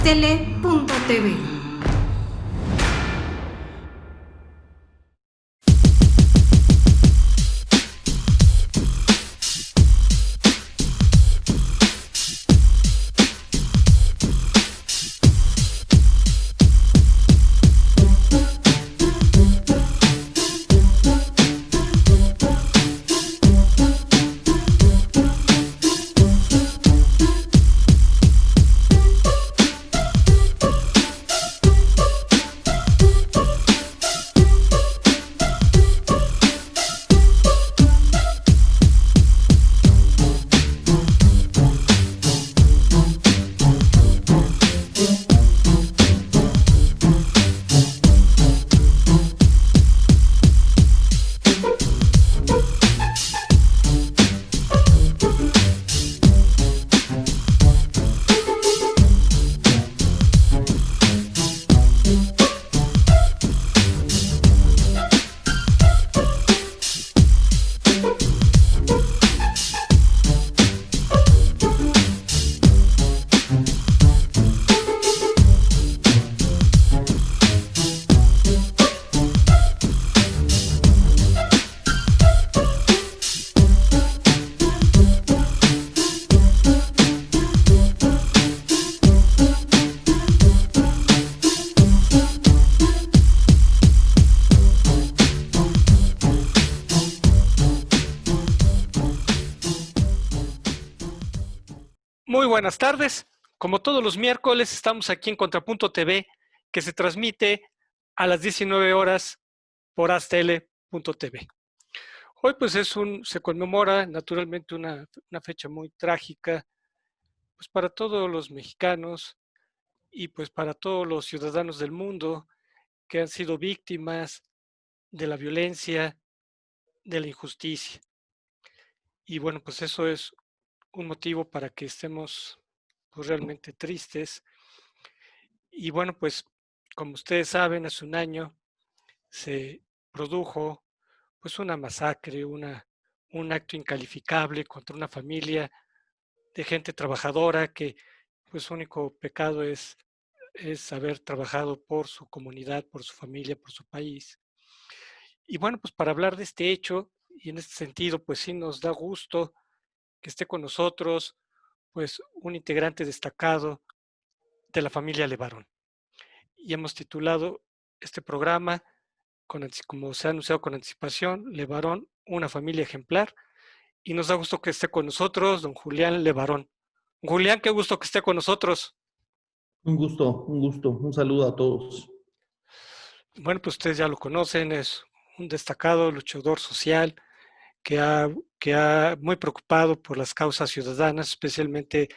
Haztele.tv. Muy buenas tardes. Como todos los miércoles, estamos aquí en Contrapunto TV, que se transmite a las 19 horas por Haztele.tv. Hoy pues se conmemora naturalmente una fecha muy trágica pues para todos los mexicanos y pues para todos los ciudadanos del mundo que han sido víctimas de la violencia, de la injusticia. Y bueno, pues eso es un motivo para que estemos pues realmente tristes. Y bueno, pues como ustedes saben, hace un año se produjo pues una masacre, un acto incalificable contra una familia de gente trabajadora que pues su único pecado es haber trabajado por su comunidad, por su familia, por su país. Y bueno, pues para hablar de este hecho, y en este sentido, pues sí nos da gusto que esté con nosotros, pues un integrante destacado de la familia Levarón. Y hemos titulado este programa, como se ha anunciado con anticipación, Levarón, una familia ejemplar. Y nos da gusto que esté con nosotros don Julián Levarón. Julián, qué gusto que esté con nosotros. Un gusto, un saludo a todos. Bueno, pues ustedes ya lo conocen, es un destacado luchador social que ha muy preocupado por las causas ciudadanas, especialmente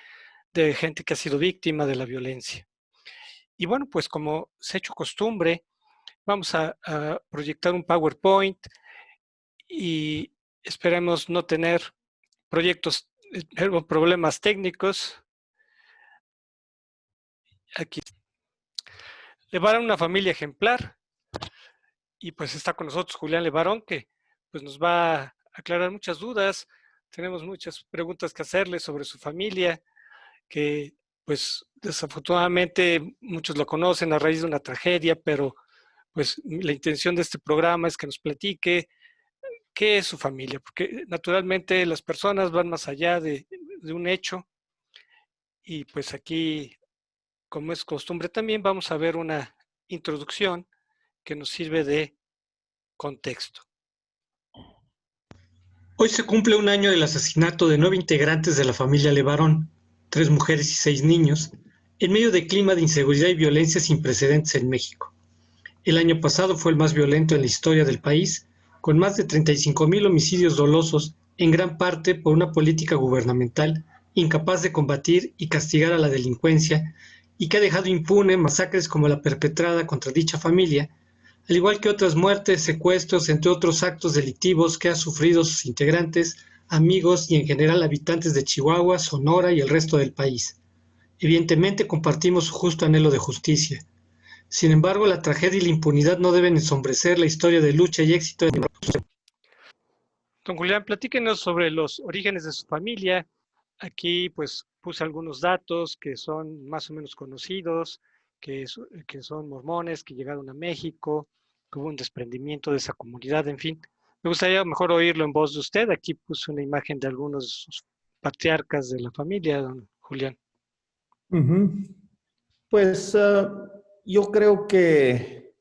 de gente que ha sido víctima de la violencia. Y bueno, pues como se ha hecho costumbre, vamos a proyectar un PowerPoint y esperemos no tener problemas técnicos. Aquí Levarón, una familia ejemplar, y pues está con nosotros Julián Levarón, que pues nos va a aclarar muchas dudas. Tenemos muchas preguntas que hacerle sobre su familia, que pues desafortunadamente muchos lo conocen a raíz de una tragedia, pero pues la intención de este programa es que nos platique qué es su familia, porque naturalmente las personas van más allá de un hecho, y pues aquí, como es costumbre, también vamos a ver una introducción que nos sirve de contexto. Hoy se cumple un año del asesinato de 9 integrantes de la familia Levarón, 3 mujeres y 6 niños, en medio de clima de inseguridad y violencia sin precedentes en México. El año pasado fue el más violento en la historia del país, con más de 35,000 homicidios dolosos, en gran parte por una política gubernamental incapaz de combatir y castigar a la delincuencia y que ha dejado impune masacres como la perpetrada contra dicha familia, al igual que otras muertes, secuestros, entre otros actos delictivos que han sufrido sus integrantes, amigos y en general habitantes de Chihuahua, Sonora y el resto del país. Evidentemente compartimos su justo anhelo de justicia. Sin embargo, la tragedia y la impunidad no deben ensombrecer la historia de lucha y éxito de... Don Julián, platíquenos sobre los orígenes de su familia. Aquí, pues, puse algunos datos que son más o menos conocidos, que son mormones, que llegaron a México, que hubo un desprendimiento de esa comunidad, en fin. Me gustaría mejor oírlo en voz de usted. Aquí puse una imagen de algunos de sus patriarcas de la familia, don Julián. Ujú. Pues yo creo que,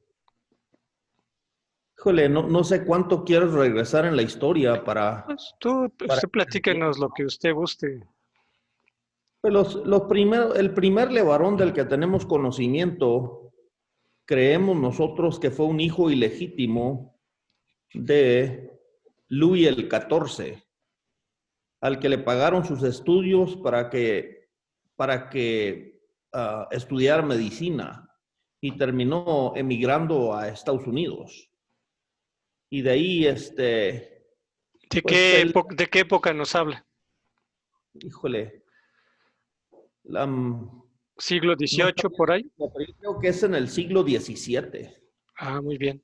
híjole, no sé cuánto quieres regresar en la historia Pues para usted platíquenos lo que usted guste. pues el primer Levarón del que tenemos conocimiento, creemos nosotros que fue un hijo ilegítimo de Luis el XIV, al que le pagaron sus estudios para que estudiara medicina y terminó emigrando a Estados Unidos. Y de ahí, pues ¿De qué época nos habla? híjole, ¿Siglo no está XVIII por ahí? pero yo creo que es en el siglo XVII Ah, muy bien.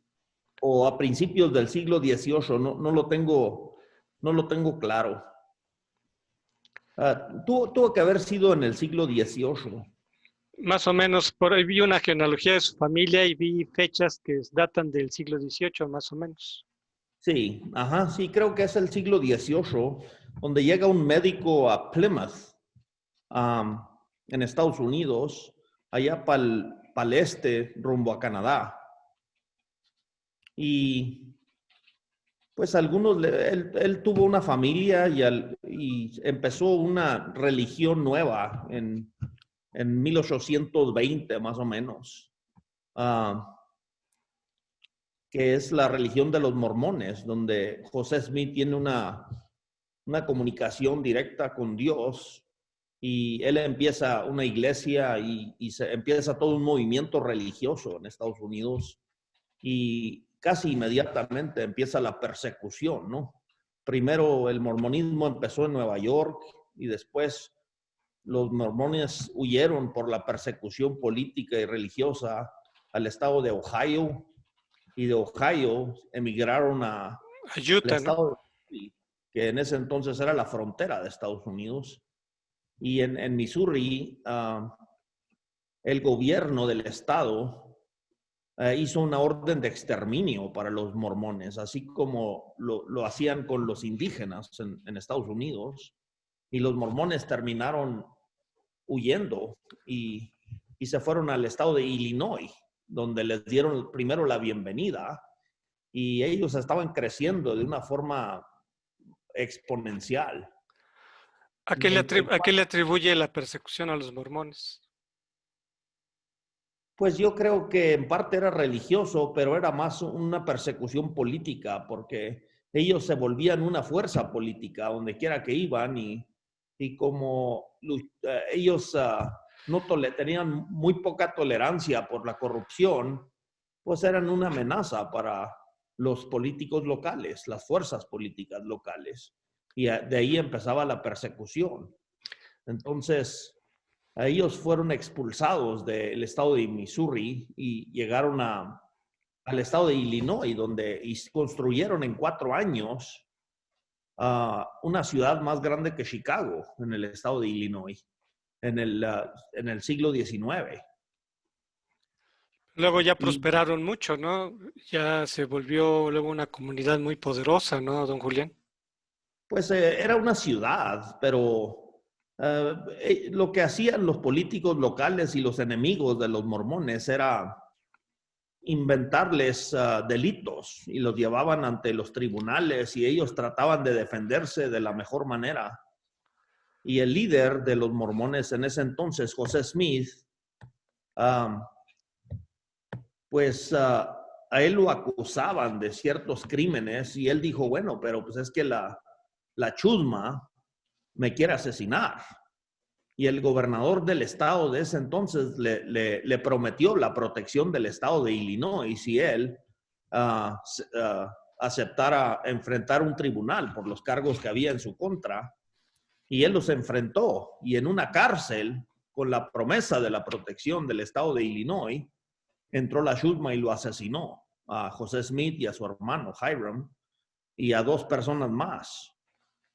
o a principios del siglo XVIII, no lo tengo claro. Tuvo que haber sido en el siglo XVIII. Más o menos, por ahí vi una genealogía de su familia y vi fechas que datan del siglo XVIII, más o menos. Sí, ajá, sí, creo que es el siglo XVIII, donde llega un médico a Plymouth, en Estados Unidos, allá para el este, rumbo a Canadá. Y pues él tuvo una familia y empezó una religión nueva en 1820 más o menos, que es la religión de los mormones, donde José Smith tiene una comunicación directa con Dios y él empieza una iglesia y se empieza todo un movimiento religioso en Estados Unidos y casi inmediatamente empieza la persecución, ¿no? Primero el mormonismo empezó en Nueva York y después los mormones huyeron por la persecución política y religiosa al estado de Ohio y de Ohio emigraron al Utah, ¿no? estado de Missouri, que en ese entonces era la frontera de Estados Unidos. Y en Missouri, el gobierno del estado hizo una orden de exterminio para los mormones, así como lo hacían con los indígenas en Estados Unidos. Y los mormones terminaron huyendo y se fueron al estado de Illinois, donde les dieron primero la bienvenida y ellos estaban creciendo de una forma exponencial. ¿A qué le atribuye la persecución a los mormones? Pues yo creo que en parte era religioso, pero era más una persecución política, porque ellos se volvían una fuerza política donde quiera que iban y como ellos tenían muy poca tolerancia por la corrupción, pues eran una amenaza para los políticos locales, las fuerzas políticas locales. Y de ahí empezaba la persecución. Entonces, ellos fueron expulsados del estado de Missouri y llegaron al estado de Illinois, donde construyeron en 4 años una ciudad más grande que Chicago, en el estado de Illinois, en el siglo XIX. Luego ya Y prosperaron mucho, ¿no? Ya se volvió luego una comunidad muy poderosa, ¿no, don Julián? pues era una ciudad, pero lo que hacían los políticos locales y los enemigos de los mormones era inventarles delitos y los llevaban ante los tribunales y ellos trataban de defenderse de la mejor manera. Y el líder de los mormones en ese entonces, José Smith, pues a él lo acusaban de ciertos crímenes y él dijo, bueno, pero pues es que la chusma me quiere asesinar. Y el gobernador del estado de ese entonces le prometió la protección del estado de Illinois si él aceptara enfrentar un tribunal por los cargos que había en su contra. Y él los enfrentó. Y en una cárcel, con la promesa de la protección del estado de Illinois, entró la chusma y lo asesinó a José Smith y a su hermano Hiram y a 2 personas más.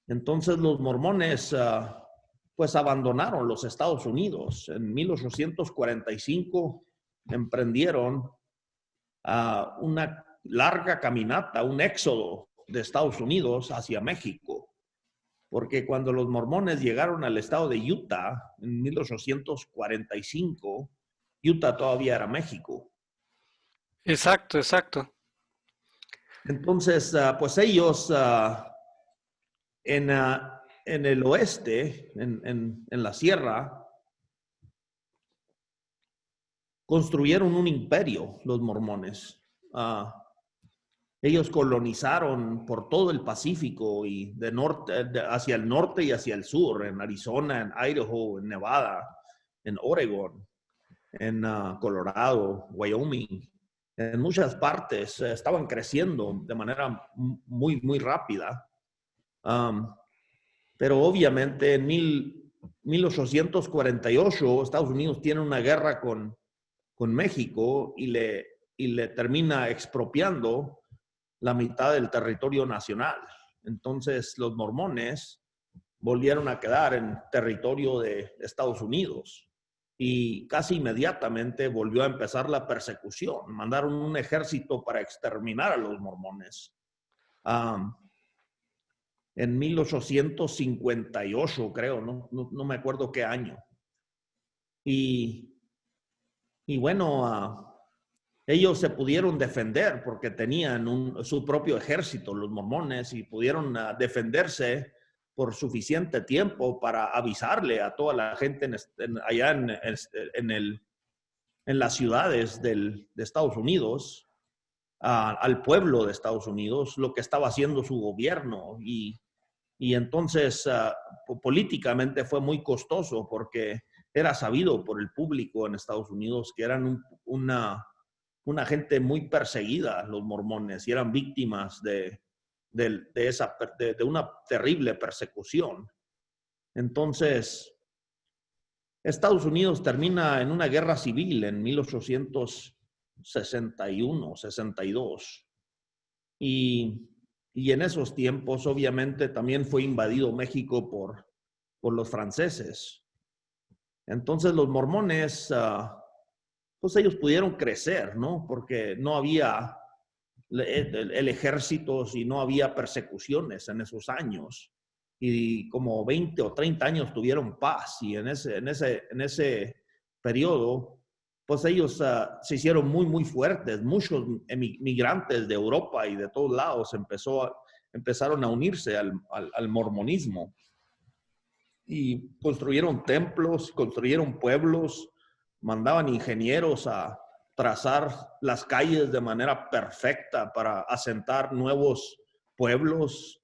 Entonces los mormones pues abandonaron los Estados Unidos. En 1845 emprendieron una larga caminata, un éxodo de Estados Unidos hacia México, porque cuando los mormones llegaron al estado de Utah en 1845, Utah todavía era México. Exacto, exacto. Entonces, pues ellos en el oeste, en la sierra, construyeron un imperio, los mormones. Ellos colonizaron por todo el Pacífico y hacia el norte y hacia el sur, en Arizona, en Idaho, en Nevada, en Oregon, en Colorado, Wyoming. En muchas partes estaban creciendo de manera muy, muy rápida. Pero obviamente en 1848 Estados Unidos tiene una guerra con México y le termina expropiando la mitad del territorio nacional. Entonces los mormones volvieron a quedar en territorio de Estados Unidos y casi inmediatamente volvió a empezar la persecución. Mandaron un ejército para exterminar a los mormones. En 1858, creo, no me acuerdo qué año. Y bueno, ellos se pudieron defender porque tenían su propio ejército, los mormones, y pudieron defenderse por suficiente tiempo para avisarle a toda la gente allá en las ciudades de Estados Unidos, al pueblo de Estados Unidos, lo que estaba haciendo su gobierno. Y entonces políticamente fue muy costoso porque era sabido por el público en Estados Unidos que eran una gente muy perseguida, los mormones, y eran víctimas de una terrible persecución. Entonces, Estados Unidos termina en una guerra civil en 1861, 62. Y en esos tiempos, obviamente, también fue invadido México por los franceses. Entonces, los mormones, pues ellos pudieron crecer, ¿no? Porque no había el ejército y no había persecuciones en esos años. Y como 20 o 30 años tuvieron paz. Y en ese periodo, pues ellos se hicieron muy, muy fuertes. Muchos migrantes de Europa y de todos lados empezaron a unirse al mormonismo. Y construyeron templos, construyeron pueblos, mandaban ingenieros a trazar las calles de manera perfecta para asentar nuevos pueblos.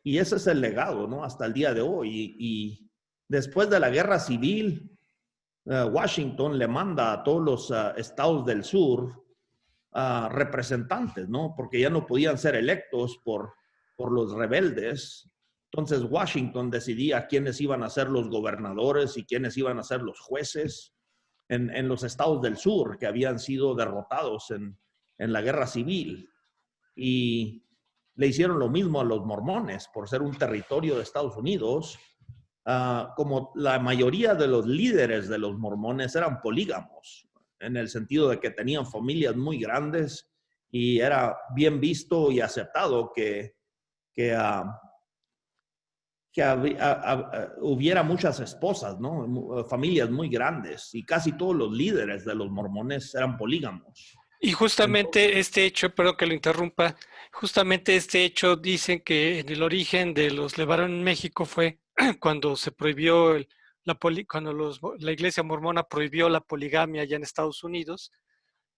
Y ese es el legado, ¿no? Hasta el día de hoy. Y después de la guerra civil, Washington le manda a todos los estados del sur representantes, ¿no? Porque ya no podían ser electos por los rebeldes. Entonces Washington decidía quiénes iban a ser los gobernadores y quiénes iban a ser los jueces en los estados del sur que habían sido derrotados en la guerra civil. Y le hicieron lo mismo a los mormones por ser un territorio de Estados Unidos. Como la mayoría de los líderes de los mormones eran polígamos, en el sentido de que tenían familias muy grandes y era bien visto y aceptado que hubiera muchas esposas, ¿no? Familias muy grandes, y casi todos los líderes de los mormones eran polígamos. Y justamente este hecho, perdón que lo interrumpa, justamente este hecho dicen que en el origen de los LeBaron en México fue cuando se prohibió cuando la iglesia mormona prohibió la poligamia allá en Estados Unidos,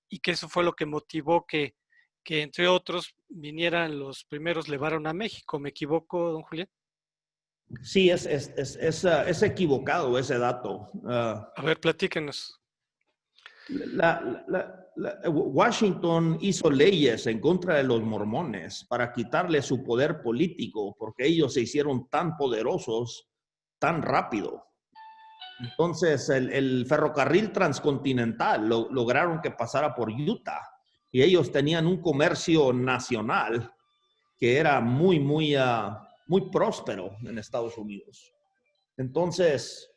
y que eso fue lo que motivó que entre otros vinieran los primeros LeBaron a México. ¿Me equivoco, don Julián? Sí, es equivocado ese dato. A ver, platíquenos. Washington hizo leyes en contra de los mormones para quitarle su poder político, porque ellos se hicieron tan poderosos tan rápido. Entonces, el ferrocarril transcontinental lograron que pasara por Utah, y ellos tenían un comercio nacional que era muy, muy muy próspero en Estados Unidos. Entonces,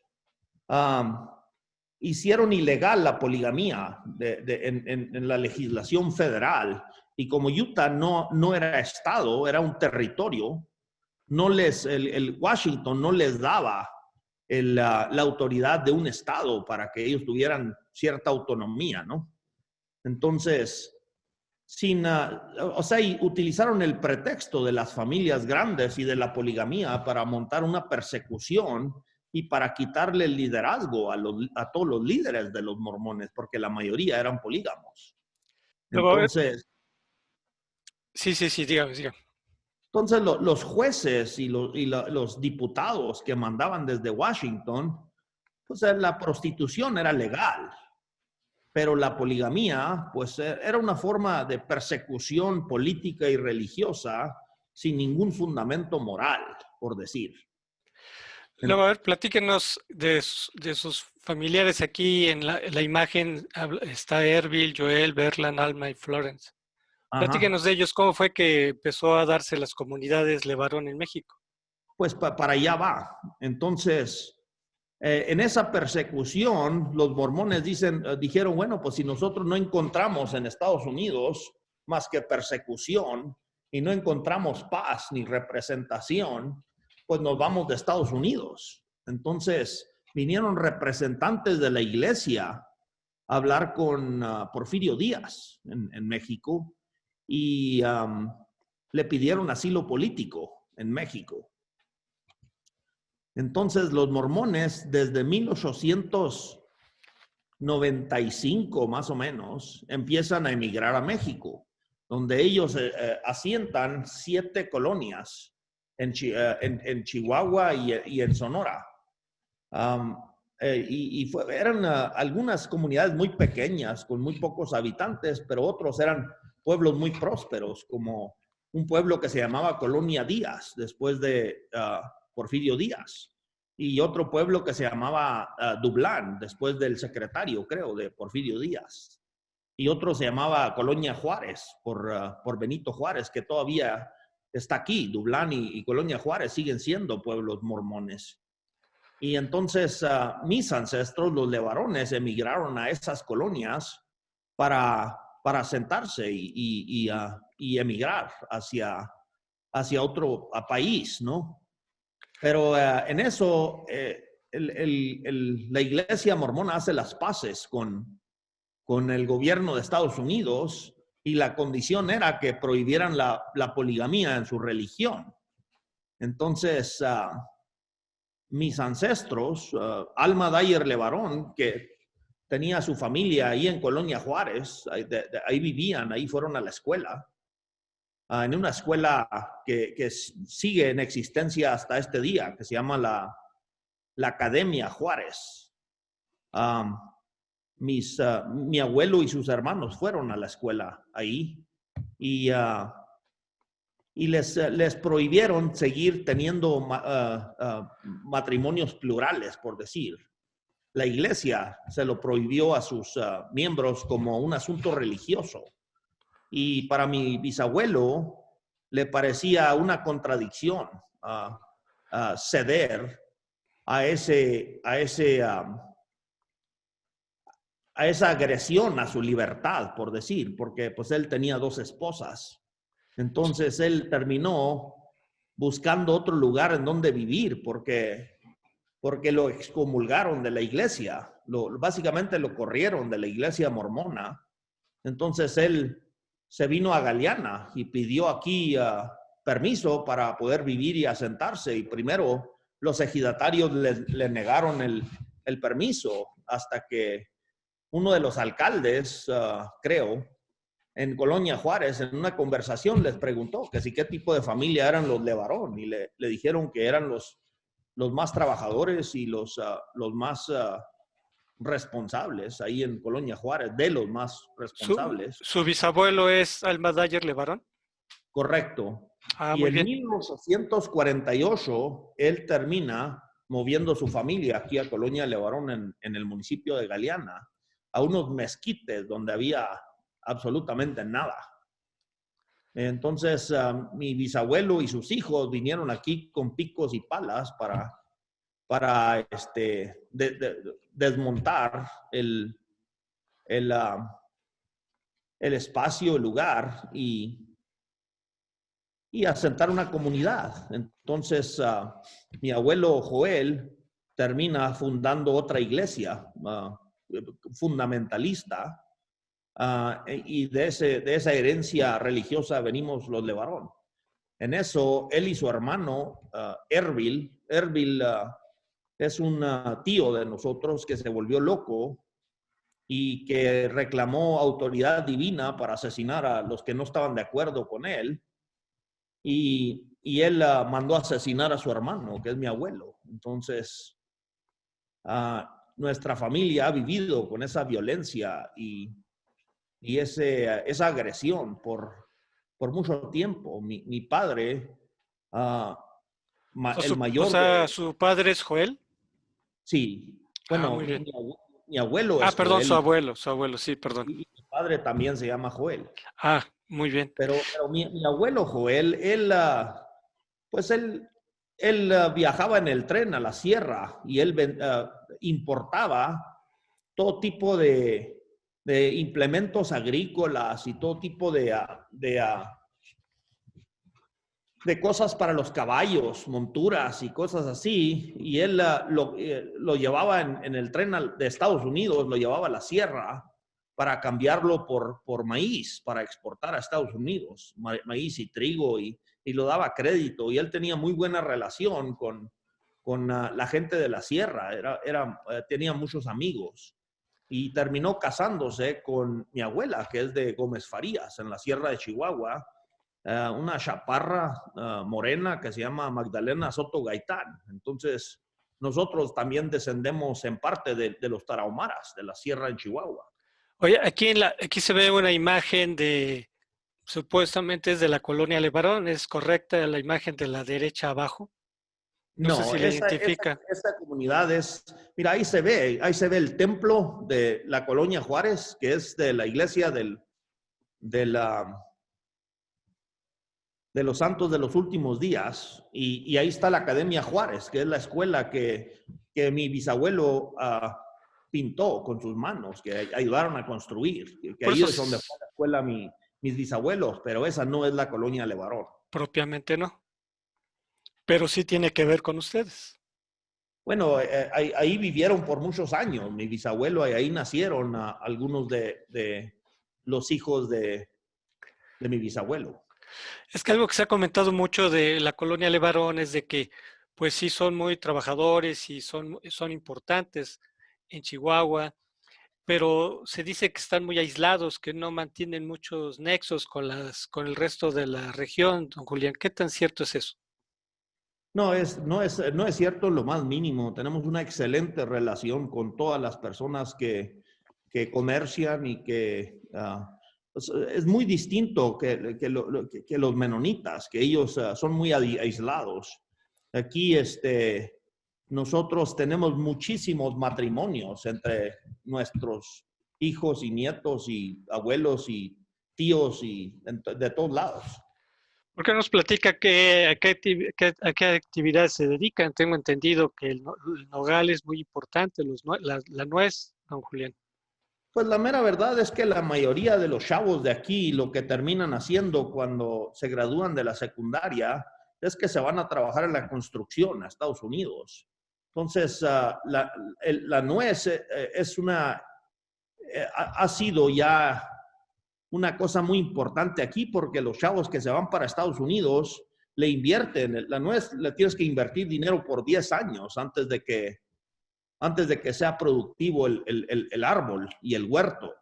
hicieron ilegal la poligamía en la legislación federal, y como Utah no era estado, era un territorio, el Washington no les daba la autoridad de un estado para que ellos tuvieran cierta autonomía, ¿no? Entonces, utilizaron el pretexto de las familias grandes y de la poligamía para montar una persecución y para quitarle el liderazgo a todos los líderes de los mormones, porque la mayoría eran polígamos. Entonces, sí, dígame. Entonces, los jueces y los diputados que mandaban desde Washington, pues la prostitución era legal, pero la poligamía, pues era una forma de persecución política y religiosa sin ningún fundamento moral, por decir. Luego, a ver, platíquenos de sus familiares. Aquí en la imagen está Erbil, Joel, Berlan, Alma y Florence. Platíquenos de ellos. ¿Cómo fue que empezó a darse las comunidades LeBaron en México? Pues para allá va. Entonces, en esa persecución, los mormones dijeron, bueno, pues si nosotros no encontramos en Estados Unidos más que persecución y no encontramos paz ni representación, pues nos vamos de Estados Unidos. Entonces, vinieron representantes de la iglesia a hablar con Porfirio Díaz en México y le pidieron asilo político en México. Entonces, los mormones, desde 1895 más o menos, empiezan a emigrar a México, donde ellos asientan 7 colonias en Chihuahua y en Sonora. Eran algunas comunidades muy pequeñas, con muy pocos habitantes, pero otros eran pueblos muy prósperos, como un pueblo que se llamaba Colonia Díaz, después de Porfirio Díaz, y otro pueblo que se llamaba Dublán, después del secretario, creo, de Porfirio Díaz, y otro se llamaba Colonia Juárez, por Benito Juárez, que todavía está aquí. Dublán y Colonia Juárez siguen siendo pueblos mormones. Y entonces mis ancestros, los LeBarones, emigraron a esas colonias para asentarse y emigrar hacia otro país, ¿no? Pero en eso, la iglesia mormona hace las paces con el gobierno de Estados Unidos, y la condición era que prohibieran la poligamía en su religión. Entonces, mis ancestros, Alma Dyer LeBaron, que tenía su familia ahí en Colonia Juárez, ahí vivían, ahí fueron a la escuela, en una escuela que sigue en existencia hasta este día, que se llama la Academia Juárez. Mi abuelo y sus hermanos fueron a la escuela ahí y les prohibieron seguir teniendo matrimonios plurales, por decir. La iglesia se lo prohibió a sus miembros como un asunto religioso. Y para mi bisabuelo le parecía una contradicción ceder a esa agresión a su libertad, por decir, porque pues él tenía 2 esposas. Entonces él terminó buscando otro lugar en donde vivir porque lo excomulgaron de la iglesia. Básicamente lo corrieron de la iglesia mormona. Entonces él se vino a Galeana y pidió aquí permiso para poder vivir y asentarse. Y primero los ejidatarios le negaron el permiso, hasta que uno de los alcaldes, creo, en Colonia Juárez, en una conversación les preguntó que si qué tipo de familia eran los LeBaron, y le dijeron que eran los más trabajadores y los más responsables ahí en Colonia Juárez, de los más responsables. ¿Su bisabuelo es Alma Dyer LeBaron? Correcto. Y muy en bien. 1848 él termina moviendo su familia aquí a Colonia LeBaron en el municipio de Galeana, a unos mezquites donde había absolutamente nada. Entonces, mi bisabuelo y sus hijos vinieron aquí con picos y palas para desmontar el, el espacio, el lugar y asentar una comunidad. Entonces, mi abuelo Joel termina fundando otra iglesia fundamentalista, y de esa herencia religiosa venimos los Levarón. En eso, él y su hermano, Erbil es un tío de nosotros que se volvió loco y que reclamó autoridad divina para asesinar a los que no estaban de acuerdo con él. Y él mandó a asesinar a su hermano, que es mi abuelo. Entonces, nuestra familia ha vivido con esa violencia y esa agresión por mucho tiempo. Mi padre, el mayor ¿su padre es Joel? Sí. Bueno, muy bien. Mi abuelo es perdón, Joel. su abuelo, sí, perdón. Y mi padre también se llama Joel. Muy bien. Pero mi abuelo Joel, pues él viajaba en el tren a la sierra y él importaba todo tipo de implementos agrícolas y todo tipo de cosas para los caballos, monturas y cosas así. Y él lo llevaba en el tren de Estados Unidos, lo llevaba a la sierra para cambiarlo por maíz, para exportar a Estados Unidos, maíz y trigo, y lo daba crédito. Y él tenía muy buena relación con la gente de la sierra, tenía muchos amigos. Y terminó casándose con mi abuela, que es de Gómez Farías, en la sierra de Chihuahua, una chaparra morena que se llama Magdalena Soto Gaitán. Entonces, nosotros también descendemos en parte de los tarahumaras, de la sierra en Chihuahua. Oye, aquí se ve una imagen supuestamente es de la colonia Levarón. ¿Es correcta la imagen de la derecha abajo? No sé si la identifica. Esta comunidad mira, ahí se ve el templo de la colonia Juárez, que es de la iglesia de los Santos de los Últimos Días, y ahí está la Academia Juárez, que es la escuela que mi bisabuelo pintó con sus manos, que ayudaron a construir, que ahí es donde fue la escuela mis bisabuelos, pero esa no es la colonia Levarón. Propiamente no. Pero sí tiene que ver con ustedes. Bueno, ahí vivieron por muchos años, mi bisabuelo, y ahí nacieron algunos de los hijos de mi bisabuelo. Es que algo que se ha comentado mucho de la colonia Levarón es de que, pues sí, son muy trabajadores y son importantes en Chihuahua, pero se dice que están muy aislados, que no mantienen muchos nexos con el resto de la región. Don Julián, ¿qué tan cierto es eso? No es cierto lo más mínimo. Tenemos una excelente relación con todas las personas que comercian y que es muy distinto que los menonitas, que ellos son muy aislados. Aquí nosotros tenemos muchísimos matrimonios entre nuestros hijos y nietos y abuelos y tíos y de todos lados. ¿Por qué nos platica a qué actividades se dedican? Tengo entendido que el nogal es muy importante, la nuez, don Julián. Pues la mera verdad es que la mayoría de los chavos de aquí lo que terminan haciendo cuando se gradúan de la secundaria es que se van a trabajar en la construcción a Estados Unidos. Entonces, la nuez ha sido ya una cosa muy importante aquí, porque los chavos que se van para Estados Unidos le invierten. La nuez le tienes que invertir dinero por 10 años antes de que sea productivo el árbol y el huerto.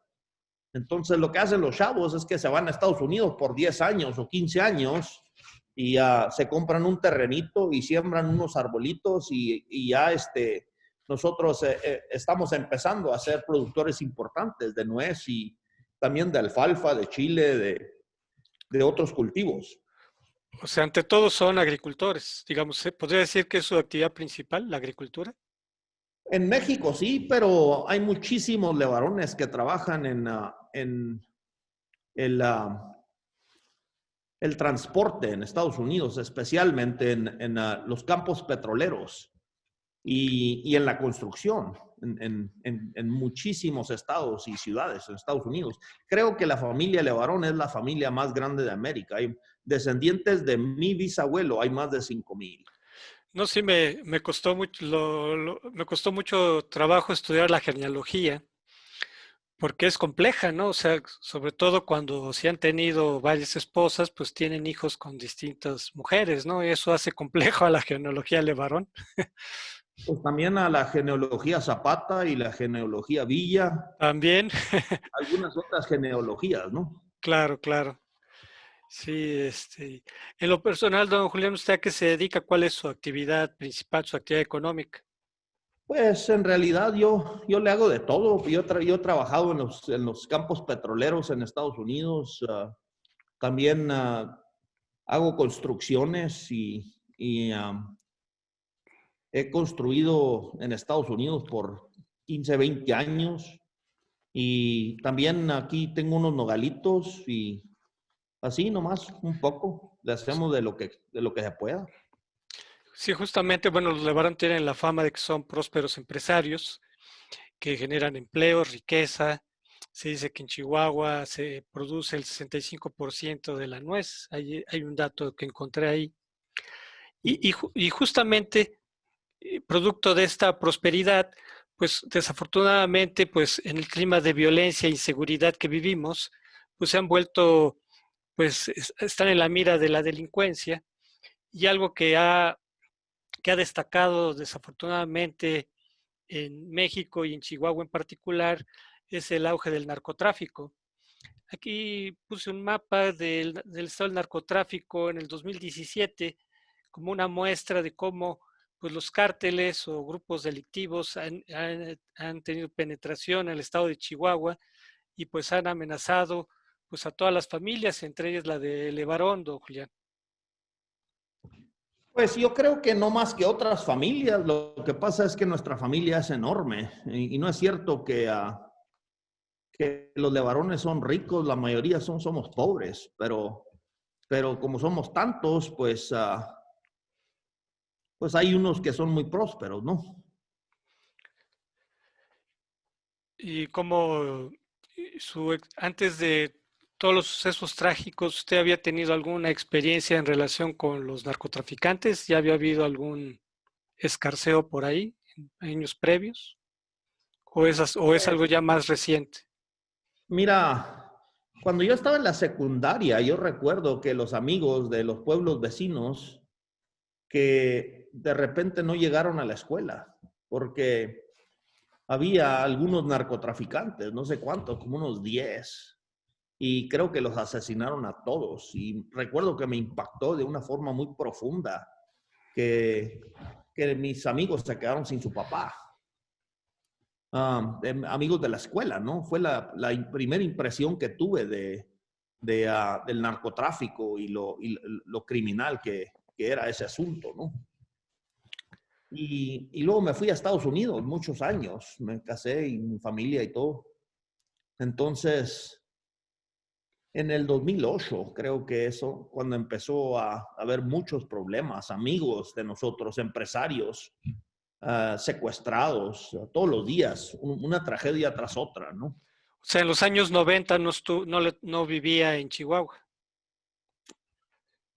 Entonces, lo que hacen los chavos es que se van a Estados Unidos por 10 años o 15 años y se compran un terrenito y siembran unos arbolitos y ya nosotros estamos empezando a ser productores importantes de nuez y también de alfalfa, de chile, de otros cultivos. O sea, ante todo son agricultores, digamos. ¿Podría decir que es su actividad principal, la agricultura? En México sí, pero hay muchísimos levarones que trabajan en el transporte en Estados Unidos, especialmente en los campos petroleros y en la construcción en muchísimos estados y ciudades en Estados Unidos. Creo que la familia Levarón es la familia más grande de América. Hay descendientes de mi bisabuelo, hay más de 5,000. No, sí, me costó mucho, me costó mucho trabajo estudiar la genealogía, porque es compleja, ¿no? O sea, sobre todo cuando se han tenido varias esposas, pues tienen hijos con distintas mujeres, ¿no? Y eso hace complejo a la genealogía Levarón. Pues también a la genealogía Zapata y la genealogía Villa, También, algunas otras genealogías, ¿no? claro, claro. Sí, en lo personal, don Julián, ¿usted a qué se dedica? ¿Cuál es su actividad principal, su actividad económica? Pues en realidad yo le hago de todo. Yo he trabajado en los campos petroleros en Estados Unidos. También hago construcciones y he construido en Estados Unidos por 15, 20 años. Y también aquí tengo unos nogalitos y así nomás un poco. Le hacemos de lo que se pueda. Sí, justamente, bueno, los Levarón tienen la fama de que son prósperos empresarios que generan empleo, riqueza. Se dice que en Chihuahua se produce el 65% de la nuez. Hay un dato que encontré ahí. Y justamente, producto de esta prosperidad, pues desafortunadamente, pues en el clima de violencia e inseguridad que vivimos, pues se han vuelto, pues están en la mira de la delincuencia. Y algo que ha destacado desafortunadamente en México y en Chihuahua en particular es el auge del narcotráfico. Aquí puse un mapa del estado del narcotráfico en el 2017 como una muestra de cómo pues, los cárteles o grupos delictivos han tenido penetración en el estado de Chihuahua y pues han amenazado pues, a todas las familias, entre ellas la de Levarón, don Julián. Pues yo creo que no más que otras familias. Lo que pasa es que nuestra familia es enorme y no es cierto que los Levarones son ricos, la mayoría somos pobres, pero como somos tantos, pues hay unos que son muy prósperos, ¿no? Y como antes de todos los sucesos trágicos, ¿usted había tenido alguna experiencia en relación con los narcotraficantes? ¿Ya había habido algún escarceo por ahí en años previos? ¿O es algo ya más reciente? Mira, cuando yo estaba en la secundaria, yo recuerdo que los amigos de los pueblos vecinos que de repente no llegaron a la escuela porque había algunos narcotraficantes, no sé cuántos, como unos 10, y creo que los asesinaron a todos. Y recuerdo que me impactó de una forma muy profunda que, que mis amigos se quedaron sin su papá. Amigos de la escuela, ¿no? Fue la primera impresión que tuve del narcotráfico y lo criminal que era ese asunto, ¿no? Y luego me fui a Estados Unidos muchos años, me casé y mi familia y todo. Entonces, en el 2008, creo que eso, cuando empezó a haber muchos problemas, amigos de nosotros, empresarios, secuestrados todos los días, una tragedia tras otra, ¿no? O sea, en los años 90 no vivía en Chihuahua,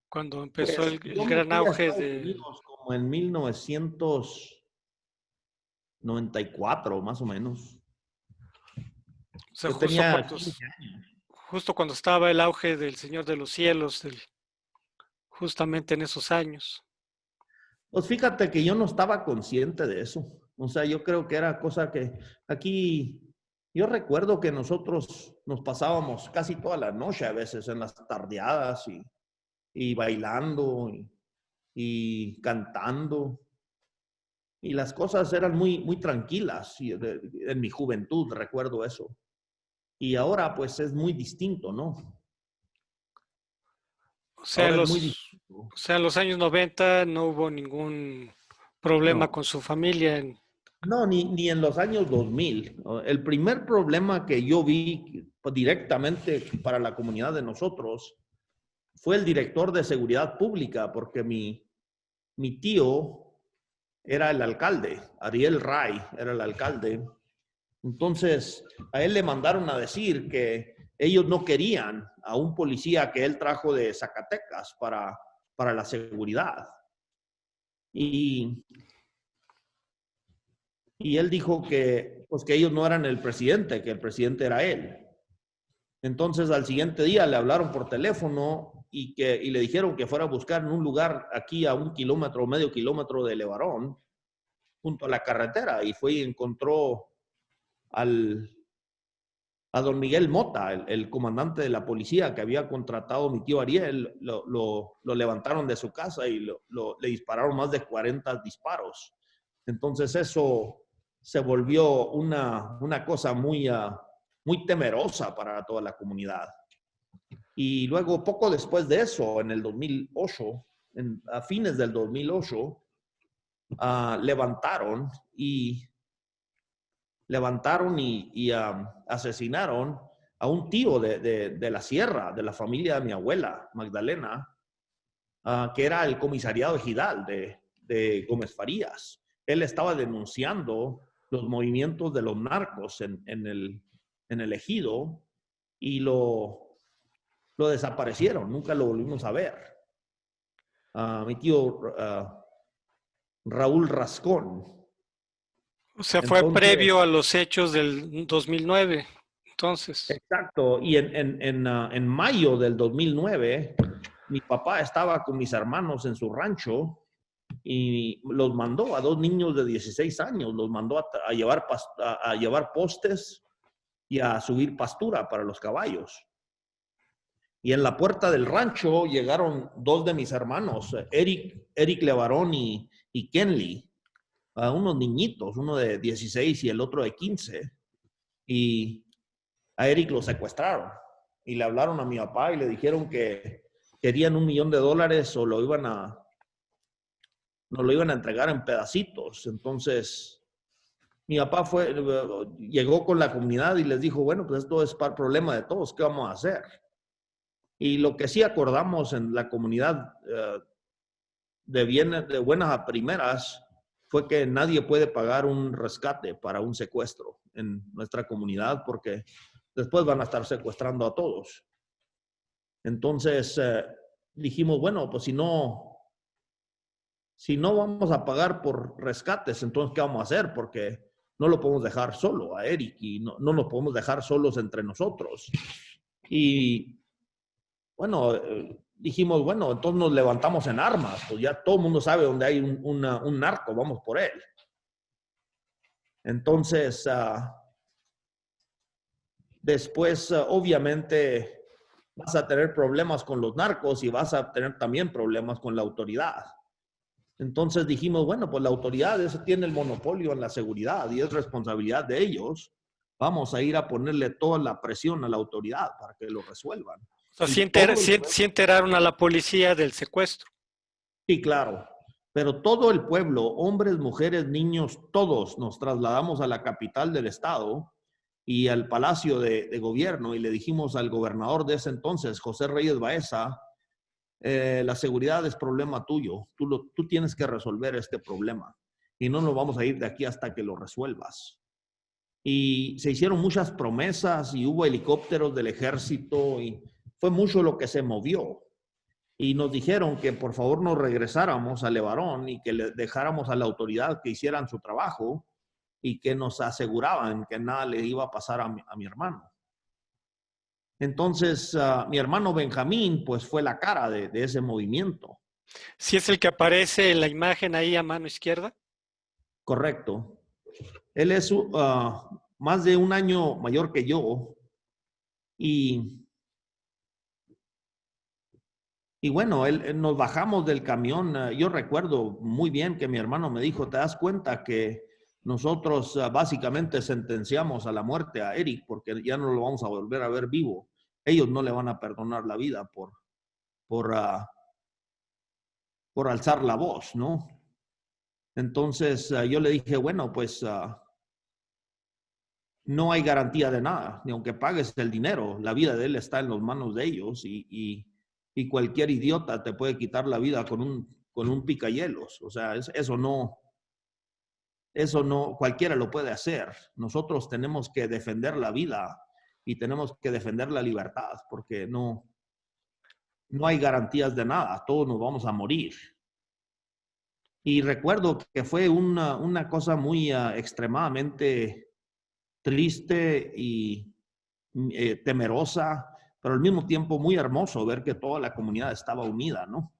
cuando empezó Pues el yo me gran fui a auge Estados de... Unidos como en 1994, más o menos. O sea, Yo tenía 15 años. justo cuando estaba el auge del Señor de los Cielos, justamente en esos años. Pues fíjate que yo no estaba consciente de eso. O sea, yo creo que era cosa que aquí, yo recuerdo que nosotros nos pasábamos casi toda la noche a veces en las tardeadas y bailando y cantando. Y las cosas eran muy, muy tranquilas. En mi juventud recuerdo eso. Y ahora pues es muy distinto, ¿no? O sea, Ahora es muy distinto. en los años 90 no hubo ningún problema No, con su familia. no, ni en los años 2000. El primer problema que yo vi directamente para la comunidad de nosotros fue el director de seguridad pública, porque mi tío era el alcalde, Ariel Ray era el alcalde. Entonces, a él le mandaron a decir que ellos no querían a un policía que él trajo de Zacatecas para la seguridad. Y él dijo que, pues, que ellos no eran el presidente, que el presidente era él. Entonces, al siguiente día le hablaron por teléfono y le dijeron que fuera a buscar en un lugar aquí a 1 kilómetro, medio kilómetro de Levarón, junto a la carretera, y fue y encontró a don Miguel Mota, el comandante de la policía que había contratado mi tío Ariel. Lo levantaron de su casa y le dispararon más de 40 disparos. Entonces eso se volvió una cosa muy temerosa para toda la comunidad. Y luego, poco después de eso, en el 2008, a fines del 2008, levantaron y asesinaron a un tío de la sierra, de la familia de mi abuela, Magdalena, que era el comisariado ejidal de Gómez Farías. Él estaba denunciando los movimientos de los narcos en el ejido y lo desaparecieron, nunca lo volvimos a ver. Mi tío Raúl Rascón. O sea, fue previo a los hechos del 2009, entonces. Exacto, y en mayo del 2009, mi papá estaba con mis hermanos en su rancho y los mandó a 2 niños de 16 años, los mandó a llevar postes y a subir pastura para los caballos. Y en la puerta del rancho llegaron 2 de mis hermanos, Eric Levarón y Kenley, unos niñitos, uno de 16 y el otro de 15. Y a Eric lo secuestraron y le hablaron a mi papá y le dijeron que querían $1 millón o nos lo iban a entregar en pedacitos. Entonces, mi papá llegó con la comunidad y les dijo, bueno, pues esto es para el problema de todos, ¿qué vamos a hacer? Y lo que sí acordamos en la comunidad de buenas a primeras fue que nadie puede pagar un rescate para un secuestro en nuestra comunidad porque después van a estar secuestrando a todos. Entonces dijimos, bueno, pues si no vamos a pagar por rescates, entonces ¿qué vamos a hacer? Porque no lo podemos dejar solo a Eric y no nos podemos dejar solos entre nosotros. Y bueno, dijimos, bueno, entonces nos levantamos en armas, pues ya todo el mundo sabe dónde hay un narco, vamos por él. Entonces, después, obviamente, vas a tener problemas con los narcos y vas a tener también problemas con la autoridad. Entonces dijimos, bueno, pues la autoridad tiene el monopolio en la seguridad y es responsabilidad de ellos. Vamos a ir a ponerle toda la presión a la autoridad para que lo resuelvan. O sea, sí enteraron a la policía del secuestro. Sí, claro. Pero todo el pueblo, hombres, mujeres, niños, todos nos trasladamos a la capital del estado y al Palacio de Gobierno y le dijimos al gobernador de ese entonces, José Reyes Baeza, la seguridad es problema tuyo. Tú tienes que resolver este problema y no nos vamos a ir de aquí hasta que lo resuelvas. Y se hicieron muchas promesas y hubo helicópteros del ejército y fue mucho lo que se movió. Y nos dijeron que por favor nos regresáramos a Levarón y que le dejáramos a la autoridad que hicieran su trabajo y que nos aseguraban que nada le iba a pasar a mi hermano. Entonces, mi hermano Benjamín, pues fue la cara de ese movimiento. ¿Sí es el que aparece en la imagen ahí a mano izquierda? Correcto. Él es más de 1 año mayor que yo y bueno, nos bajamos del camión. Yo recuerdo muy bien que mi hermano me dijo, ¿te das cuenta que nosotros básicamente sentenciamos a la muerte a Eric porque ya no lo vamos a volver a ver vivo? Ellos no le van a perdonar la vida por alzar la voz, ¿no? Entonces yo le dije, bueno, pues no hay garantía de nada, ni aunque pagues el dinero, la vida de él está en las manos de ellos y y cualquier idiota te puede quitar la vida con un picayelos. O sea, eso no, cualquiera lo puede hacer. Nosotros tenemos que defender la vida y tenemos que defender la libertad, porque no hay garantías de nada, todos nos vamos a morir. Y recuerdo que fue una cosa muy extremadamente triste y temerosa, pero al mismo tiempo muy hermoso ver que toda la comunidad estaba unida, ¿no?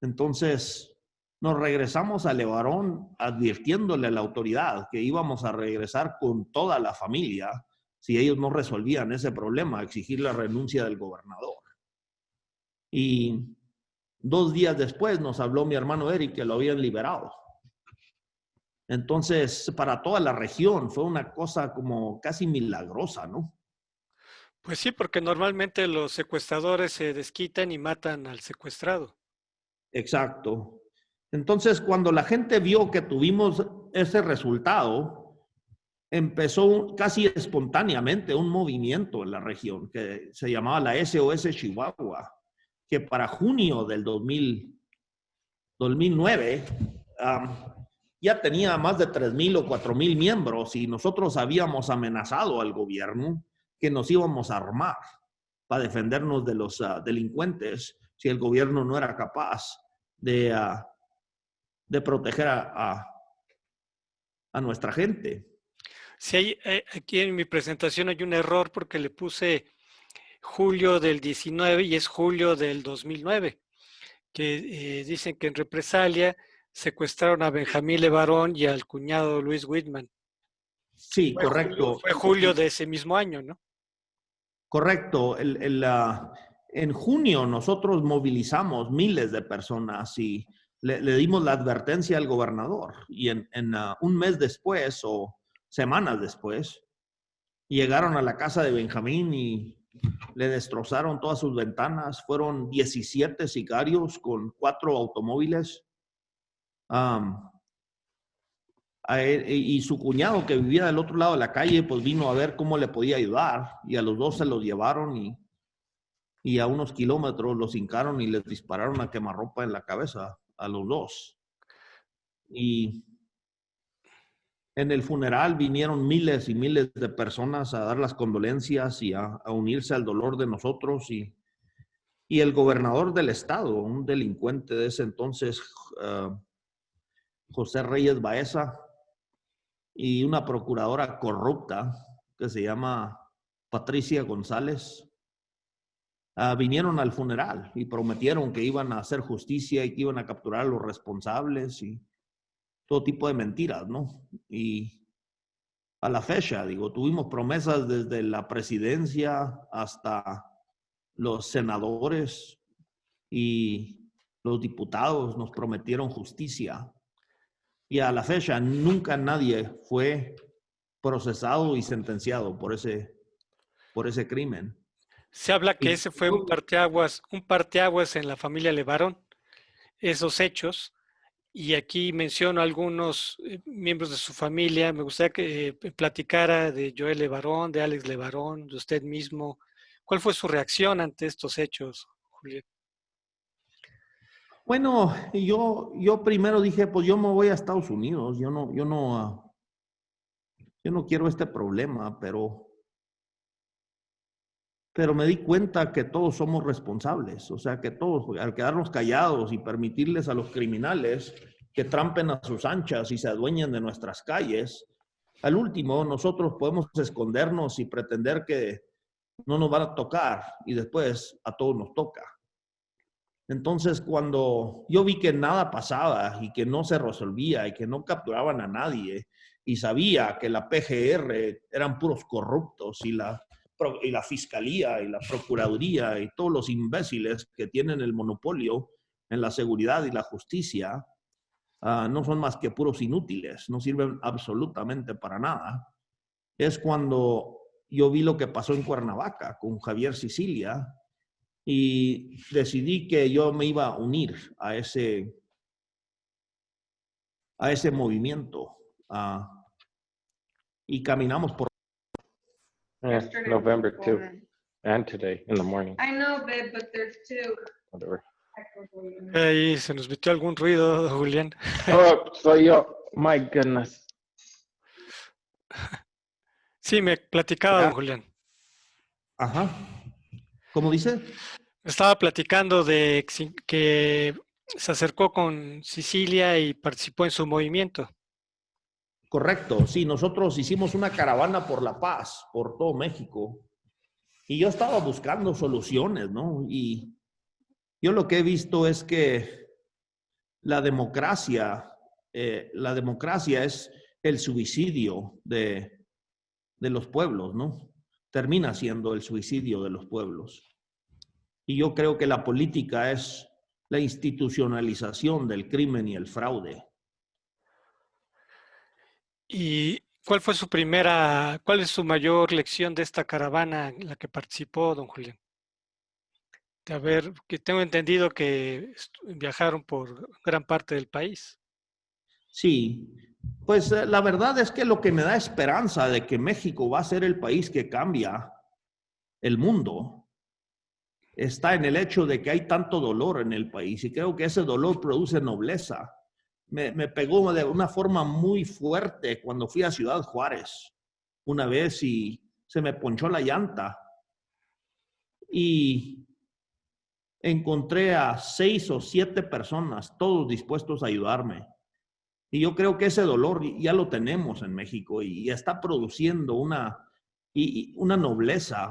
Entonces nos regresamos a LeBaron advirtiéndole a la autoridad que íbamos a regresar con toda la familia si ellos no resolvían ese problema, exigir la renuncia del gobernador. Y 2 días después nos habló mi hermano Eric que lo habían liberado. Entonces, para toda la región fue una cosa como casi milagrosa, ¿no? Pues sí, porque normalmente los secuestradores se desquitan y matan al secuestrado. Exacto. Entonces, cuando la gente vio que tuvimos ese resultado, empezó casi espontáneamente un movimiento en la región que se llamaba la SOS Chihuahua, que para junio del 2009 ya tenía más de 3,000 o 4,000 miembros y nosotros habíamos amenazado al gobierno que nos íbamos a armar para defendernos de los delincuentes si el gobierno no era capaz de proteger a nuestra gente. Sí, aquí en mi presentación hay un error porque le puse julio del 19 y es julio del 2009, que dicen que en represalia secuestraron a Benjamín LeBaron y al cuñado Luis Whitman. Sí, correcto. Fue julio de ese mismo año, ¿no? Correcto. En junio nosotros movilizamos miles de personas y le dimos la advertencia al gobernador. Y en un mes después o semanas después, llegaron a la casa de Benjamín y le destrozaron todas sus ventanas. Fueron 17 sicarios con 4 automóviles. Y su cuñado, que vivía del otro lado de la calle, pues vino a ver cómo le podía ayudar. Y a los 2 se los llevaron y a unos kilómetros los hincaron y les dispararon a quemarropa en la cabeza a los 2. Y en el funeral vinieron miles y miles de personas a dar las condolencias y a unirse al dolor de nosotros. Y el gobernador del estado, un delincuente de ese entonces, José Reyes Baeza, y una procuradora corrupta que se llama Patricia González, vinieron al funeral y prometieron que iban a hacer justicia y que iban a capturar a los responsables y todo tipo de mentiras, ¿no? Y a la fecha, digo, tuvimos promesas desde la presidencia hasta los senadores y los diputados nos prometieron justicia. Y a la fecha nunca nadie fue procesado y sentenciado por ese crimen. Se habla que ese fue un parteaguas en la familia LeBaron, esos hechos. Y aquí menciono algunos miembros de su familia. Me gustaría que platicara de Joel LeBaron, de Alex LeBaron, de usted mismo. ¿Cuál fue su reacción ante estos hechos, Julián? Bueno, yo primero dije, pues yo me voy a Estados Unidos. Yo no quiero este problema, pero me di cuenta que todos somos responsables. O sea, que todos, al quedarnos callados y permitirles a los criminales que trampen a sus anchas y se adueñen de nuestras calles, al último nosotros podemos escondernos y pretender que no nos van a tocar y después a todos nos toca. Entonces, cuando yo vi que nada pasaba y que no se resolvía y que no capturaban a nadie y sabía que la PGR eran puros corruptos y la fiscalía y la procuraduría y todos los imbéciles que tienen el monopolio en la seguridad y la justicia, no son más que puros inútiles, no sirven absolutamente para nada. Es cuando yo vi lo que pasó en Cuernavaca con Javier Sicilia y decidí que yo me iba a unir a ese movimiento y caminamos por November 2. And today in the morning. I know, babe, but there's two. Whatever. Ahí se nos metió algún ruido, Julián. Oh, soy yo. My goodness. Sí, me platicaba, Ya. don Julián. Ajá. ¿Cómo dice? Estaba platicando de que se acercó con Sicilia y participó en su movimiento. Correcto, sí, nosotros hicimos una caravana por la paz, por todo México. Y yo estaba buscando soluciones, ¿no? Y yo lo que he visto es que la democracia es el suicidio de los pueblos, ¿no? Termina siendo el suicidio de los pueblos. Y yo creo que la política es la institucionalización del crimen y el fraude. ¿Y cuál es su mayor lección de esta caravana en la que participó, don Julián? A ver, que tengo entendido que viajaron por gran parte del país. Sí, pues la verdad es que lo que me da esperanza de que México va a ser el país que cambia el mundo está en el hecho de que hay tanto dolor en el país y creo que ese dolor produce nobleza. Me pegó de una forma muy fuerte cuando fui a Ciudad Juárez una vez y se me ponchó la llanta y encontré a 6 o 7 personas, todos dispuestos a ayudarme. Y yo creo que ese dolor ya lo tenemos en México y está produciendo una nobleza,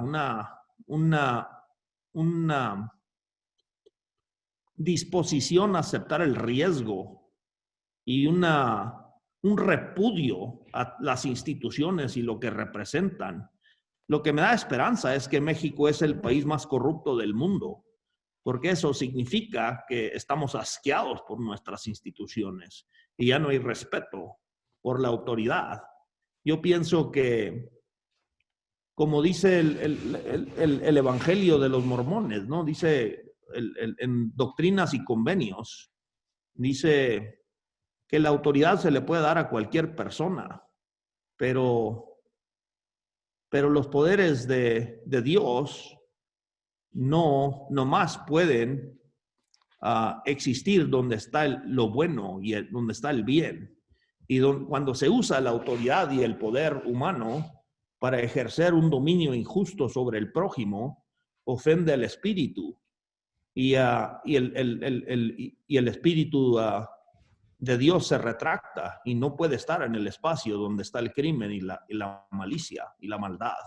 una disposición a aceptar el riesgo y un repudio a las instituciones y lo que representan. Lo que me da esperanza es que México es el país más corrupto del mundo, porque eso significa que estamos asqueados por nuestras instituciones y ya no hay respeto por la autoridad. Yo pienso que, como dice el Evangelio de los Mormones, ¿no? Dice en Doctrinas y Convenios, dice que la autoridad se le puede dar a cualquier persona, pero los poderes de Dios no más pueden existir donde está lo bueno y donde está el bien. Y cuando se usa la autoridad y el poder humano para ejercer un dominio injusto sobre el prójimo, ofende al espíritu. Y el espíritu de Dios se retracta y no puede estar en el espacio donde está el crimen y la malicia y la maldad.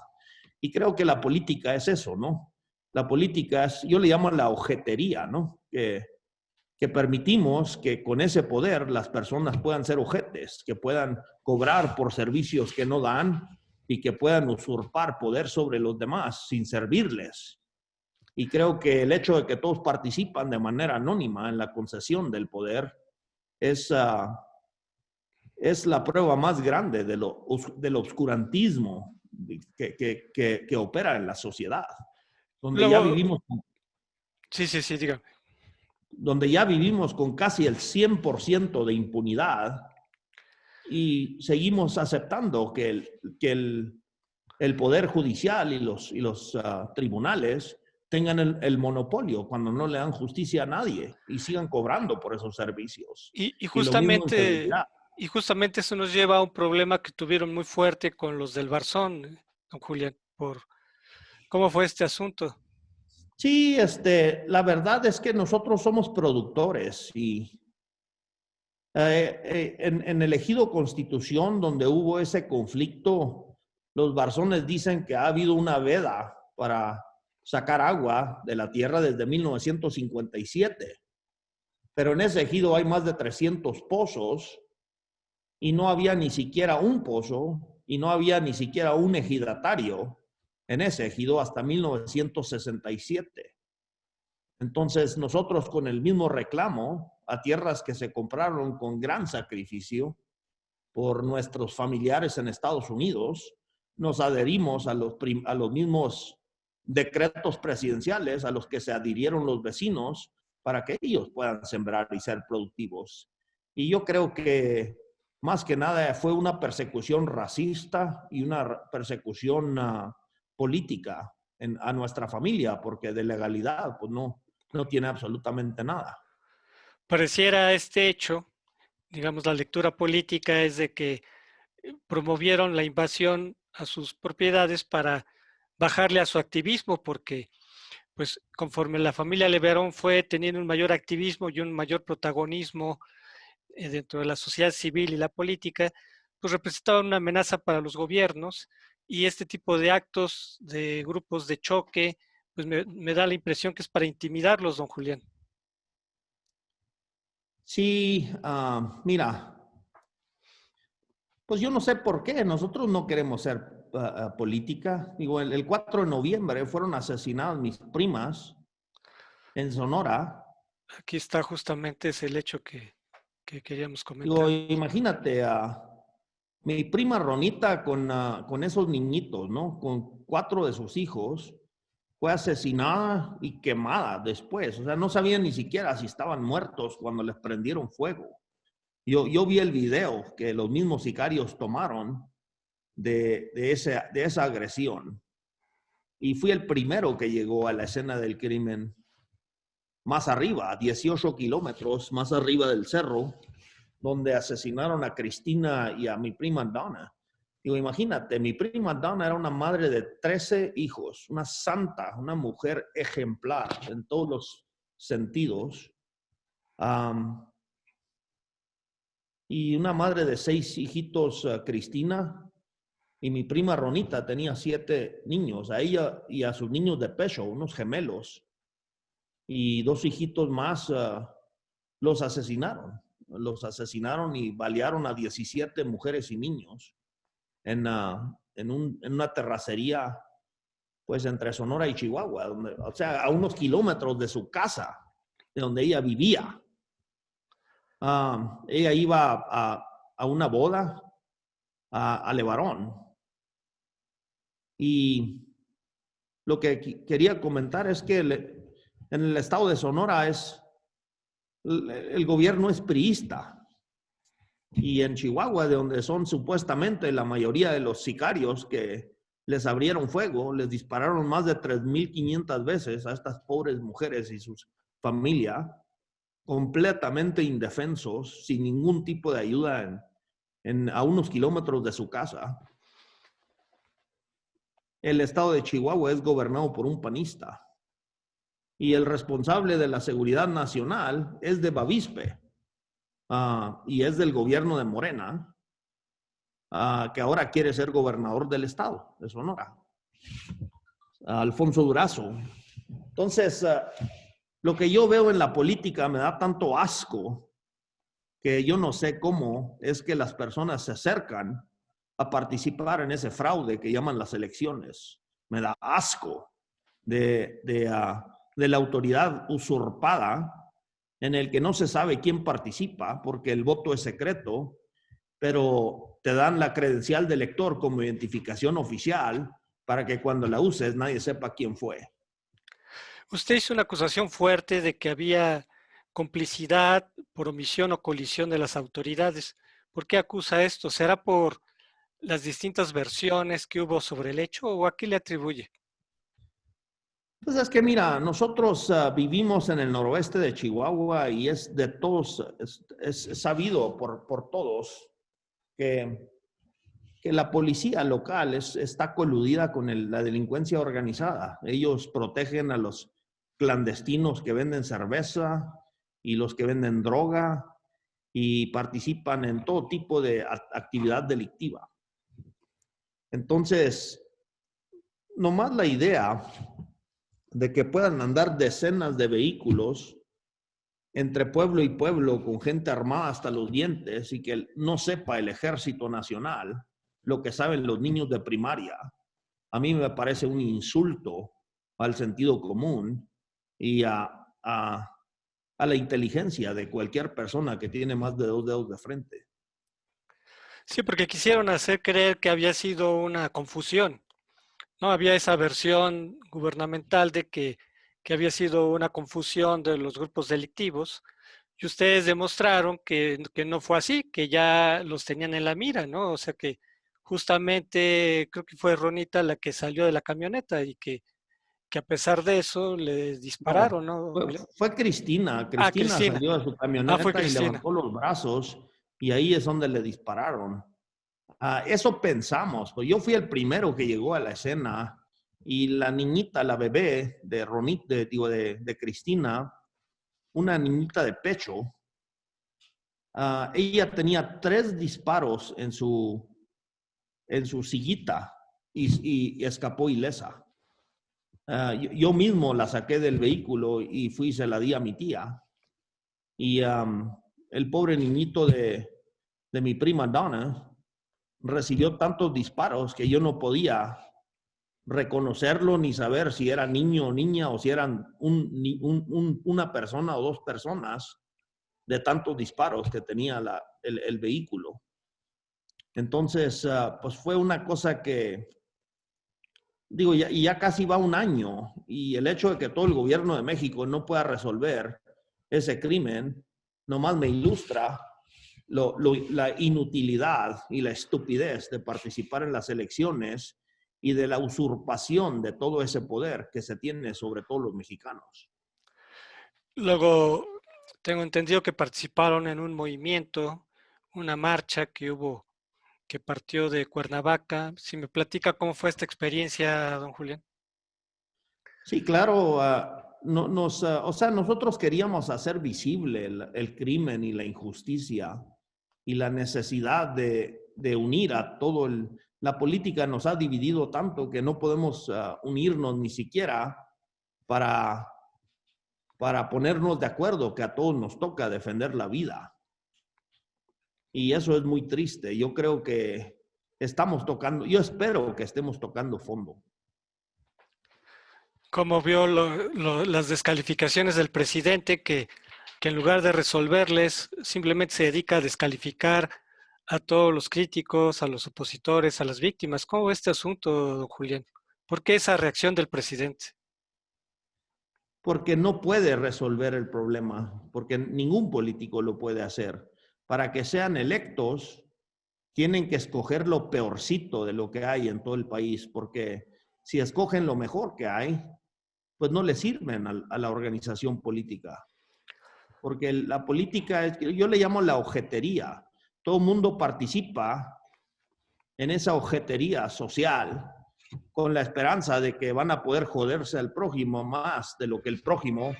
Y creo que la política es eso, ¿no? La política es, yo le llamo la ojetería, ¿no? Que permitimos que con ese poder las personas puedan ser ojetes, que puedan cobrar por servicios que no dan y que puedan usurpar poder sobre los demás sin servirles. Y creo que el hecho de que todos participan de manera anónima en la concesión del poder es la prueba más grande del obscurantismo que opera en la sociedad. Donde ya vivimos Sí, dígame. Donde ya vivimos con casi el 100% de impunidad y seguimos aceptando que el Poder Judicial y los tribunales tengan el monopolio cuando no le dan justicia a nadie y sigan cobrando por esos servicios. Y justamente eso nos lleva a un problema que tuvieron muy fuerte con los del Barzón, don Julián, ¿cómo fue este asunto? Sí, la verdad es que nosotros somos productores y en el ejido Constitución, donde hubo ese conflicto, los Barzones dicen que ha habido una veda para sacar agua de la tierra desde 1957. Pero en ese ejido hay más de 300 pozos y no había ni siquiera un pozo y no había ni siquiera un ejidatario en ese ejido hasta 1967. Entonces, nosotros con el mismo reclamo a tierras que se compraron con gran sacrificio por nuestros familiares en Estados Unidos, nos adherimos a los mismos decretos presidenciales a los que se adhirieron los vecinos para que ellos puedan sembrar y ser productivos. Y yo creo que más que nada fue una persecución racista y una persecución política a nuestra familia, porque de legalidad pues no tiene absolutamente nada. Pareciera este hecho, digamos, la lectura política es de que promovieron la invasión a sus propiedades para bajarle a su activismo, porque pues conforme la familia Leverón fue teniendo un mayor activismo y un mayor protagonismo dentro de la sociedad civil y la política, pues representaban una amenaza para los gobiernos y este tipo de actos de grupos de choque, pues me da la impresión que es para intimidarlos, don Julián. Sí, mira, pues yo no sé por qué, nosotros no queremos ser política. Digo, el 4 de noviembre fueron asesinadas mis primas en Sonora. Aquí está justamente ese el hecho que queríamos Digo, comentar. imagínate a mi prima Ronita con esos niñitos, ¿no? Con 4 de sus hijos, fue asesinada y quemada después. O sea, no sabían ni siquiera si estaban muertos cuando les prendieron fuego. Yo vi el video que los mismos sicarios tomaron de esa agresión. Y fui el primero que llegó a la escena del crimen más arriba, 18 kilómetros más arriba del cerro, donde asesinaron a Cristina y a mi prima Donna. Digo, imagínate, mi prima Donna era una madre de 13 hijos, una santa, una mujer ejemplar en todos los sentidos. Y una madre de 6 hijitos, Cristina, y mi prima Ronita tenía 7 niños, a ella y a sus niños de pecho, unos gemelos. Y 2 hijitos más los asesinaron. Los asesinaron y balearon a 17 mujeres y niños en una terracería, pues entre Sonora y Chihuahua, o sea, a unos kilómetros de su casa, de donde ella vivía. Ella iba a una boda a Levarón. Y lo que quería comentar es que en el estado de Sonora el gobierno es priista. Y en Chihuahua, de donde son supuestamente la mayoría de los sicarios que les abrieron fuego, les dispararon más de 3,500 veces a estas pobres mujeres y sus familias, completamente indefensos, sin ningún tipo de ayuda a unos kilómetros de su casa. El estado de Chihuahua es gobernado por un panista. Y el responsable de la seguridad nacional es de Bavispe. Y es del gobierno de Morena, que ahora quiere ser gobernador del estado de Sonora, Alfonso Durazo. Entonces, lo que yo veo en la política me da tanto asco que yo no sé cómo es que las personas se acercan a participar en ese fraude que llaman las elecciones. Me da asco de la autoridad usurpada, en el que no se sabe quién participa porque el voto es secreto, pero te dan la credencial de elector como identificación oficial para que cuando la uses nadie sepa quién fue. Usted hizo una acusación fuerte de que había complicidad por omisión o colisión de las autoridades. ¿Por qué acusa esto? ¿Será por las distintas versiones que hubo sobre el hecho o a qué le atribuye? Pues es que mira, nosotros vivimos en el noroeste de Chihuahua y es de todos, es sabido por todos que la policía local está coludida con la delincuencia organizada. Ellos protegen a los clandestinos que venden cerveza y los que venden droga y participan en todo tipo de actividad delictiva. Entonces, nomás la idea de que puedan andar decenas de vehículos entre pueblo y pueblo con gente armada hasta los dientes y que no sepa el Ejército Nacional lo que saben los niños de primaria, a mí me parece un insulto al sentido común y a la inteligencia de cualquier persona que tiene más de 2 dedos de frente. Sí, porque quisieron hacer creer que había sido una confusión. No había esa versión gubernamental de que había sido una confusión de los grupos delictivos y ustedes demostraron que no fue así, que ya los tenían en la mira, ¿no? O sea que justamente creo que fue Ronita la que salió de la camioneta y que que a pesar de eso le dispararon, ¿no, don Julián? Fue Cristina. Cristina Cristina. salió de su camioneta Fue y Cristina. levantó los brazos y ahí es donde le dispararon. Eso pensamos. Pues yo fui el primero que llegó a la escena y la niñita, la bebé de Cristina, una niñita de pecho, ella tenía 3 disparos en su sillita y escapó ilesa. Yo mismo la saqué del vehículo y fui y se la di a mi tía. Y el pobre niñito de mi prima Donna recibió tantos disparos que yo no podía reconocerlo ni saber si era niño o niña o si eran una persona o 2 personas de tantos disparos que tenía el vehículo. Entonces, pues fue una cosa que, digo, ya casi va un año y el hecho de que todo el gobierno de México no pueda resolver ese crimen, nomás me ilustra la inutilidad y la estupidez de participar en las elecciones y de la usurpación de todo ese poder que se tiene sobre todos los mexicanos. Luego, tengo entendido que participaron en un movimiento, una marcha que hubo, que partió de Cuernavaca. Si me platica cómo fue esta experiencia, don Julián. Sí, claro. O sea, nosotros queríamos hacer visible el crimen y la injusticia y la necesidad de unir a todo la política nos ha dividido tanto que no podemos unirnos ni siquiera para ponernos de acuerdo que a todos nos toca defender la vida. Y eso es muy triste. Yo creo que yo espero que estemos tocando fondo. ¿Cómo vio las descalificaciones del presidente que en lugar de resolverles, simplemente se dedica a descalificar a todos los críticos, a los opositores, a las víctimas? ¿Cómo ve este asunto, don Julián? ¿Por qué esa reacción del presidente? Porque no puede resolver el problema, porque ningún político lo puede hacer. Para que sean electos, tienen que escoger lo peorcito de lo que hay en todo el país, porque si escogen lo mejor que hay, pues no le sirven a la organización política. Porque la política, yo le llamo la ojetería. Todo el mundo participa en esa ojetería social con la esperanza de que van a poder joderse al prójimo más de lo que el prójimo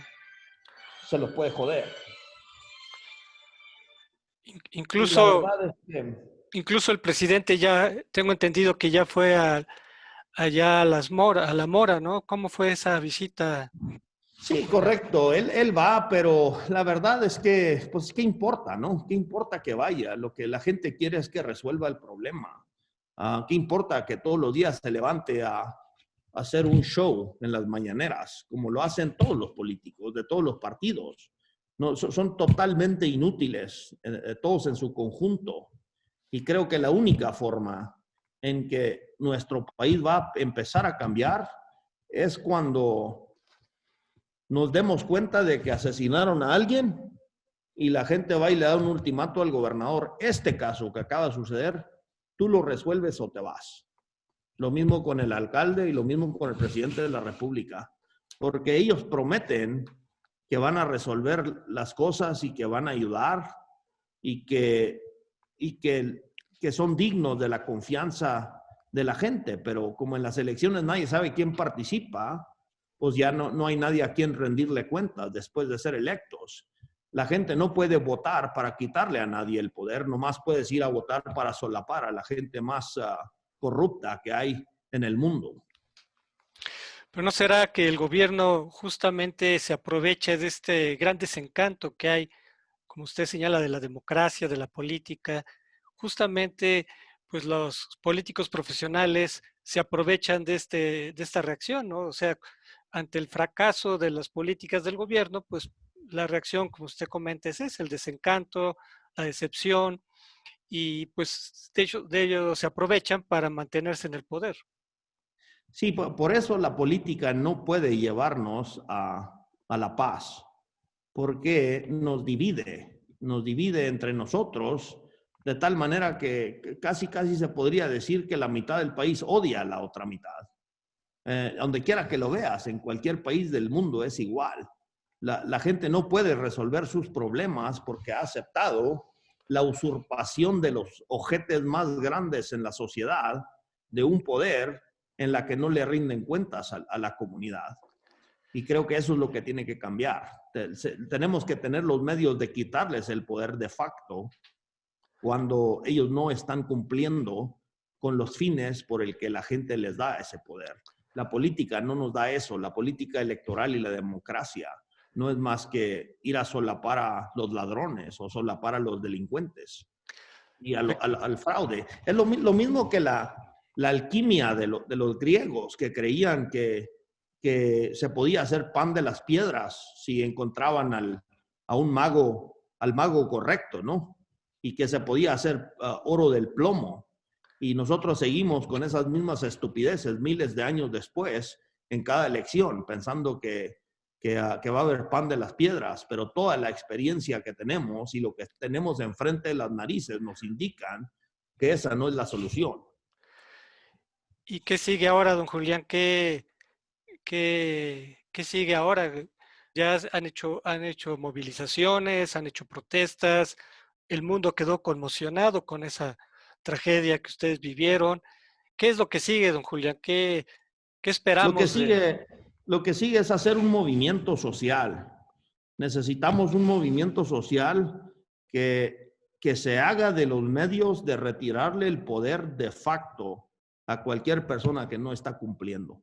se los puede joder. Incluso, que, incluso el presidente ya, tengo entendido que ya fue allá a la Mora, ¿no? ¿Cómo fue esa visita? sí, correcto. Él va, pero la verdad es que, pues, ¿qué importa, no? ¿Qué importa que vaya? Lo que la gente quiere es que resuelva el problema. ¿Qué importa que todos los días se levante a hacer un show en las mañaneras, como lo hacen todos los políticos de todos los partidos? No, son totalmente inútiles, todos en su conjunto. Y creo que la única forma en que nuestro país va a empezar a cambiar es cuando nos demos cuenta de que asesinaron a alguien y la gente va y le da un ultimato al gobernador. Este caso que acaba de suceder, tú lo resuelves o te vas. Lo mismo con el alcalde y lo mismo con el presidente de la República. Porque ellos prometen que van a resolver las cosas y que van a ayudar y que son dignos de la confianza de la gente. Pero como en las elecciones nadie sabe quién participa, pues ya no hay nadie a quien rendirle cuentas después de ser electos. La gente no puede votar para quitarle a nadie el poder, nomás puedes ir a votar para solapar a la gente más corrupta que hay en el mundo. Pero ¿no será que el gobierno justamente se aprovecha de este gran desencanto que hay, como usted señala, de la democracia, de la política? Justamente, pues los políticos profesionales se aprovechan de esta reacción, ¿no? O sea, ante el fracaso de las políticas del gobierno, pues la reacción, como usted comenta, es el desencanto, la decepción, y pues de ello se aprovechan para mantenerse en el poder. Sí, por eso la política no puede llevarnos a la paz, porque nos divide entre nosotros, de tal manera que casi se podría decir que la mitad del país odia a la otra mitad. donde quiera que lo veas, en cualquier país del mundo es igual. La gente no puede resolver sus problemas porque ha aceptado la usurpación de los ojetes más grandes en la sociedad, de un poder en la que no le rinden cuentas a la comunidad. Y creo que eso es lo que tiene que cambiar. Tenemos que tener los medios de quitarles el poder de facto cuando ellos no están cumpliendo con los fines por el que la gente les da ese poder. La política no nos da eso. La política electoral y la democracia no es más que ir a solapar a los ladrones o solapar a los delincuentes y al fraude. Es lo mismo que la alquimia de los griegos, que creían que se podía hacer pan de las piedras si encontraban al mago correcto, ¿no? Y que se podía hacer oro del plomo. Y nosotros seguimos con esas mismas estupideces miles de años después en cada elección, pensando que va a haber pan de las piedras, pero toda la experiencia que tenemos y lo que tenemos enfrente de las narices nos indican que esa no es la solución. ¿Y qué sigue ahora, don Julián? ¿Qué sigue ahora? Ya han hecho movilizaciones, han hecho protestas, el mundo quedó conmocionado con esa tragedia que ustedes vivieron. ¿Qué es lo que sigue, don Julián? ¿Qué esperamos? Lo que sigue es hacer un movimiento social. Necesitamos un movimiento social que se haga de los medios de retirarle el poder de facto a cualquier persona que no está cumpliendo.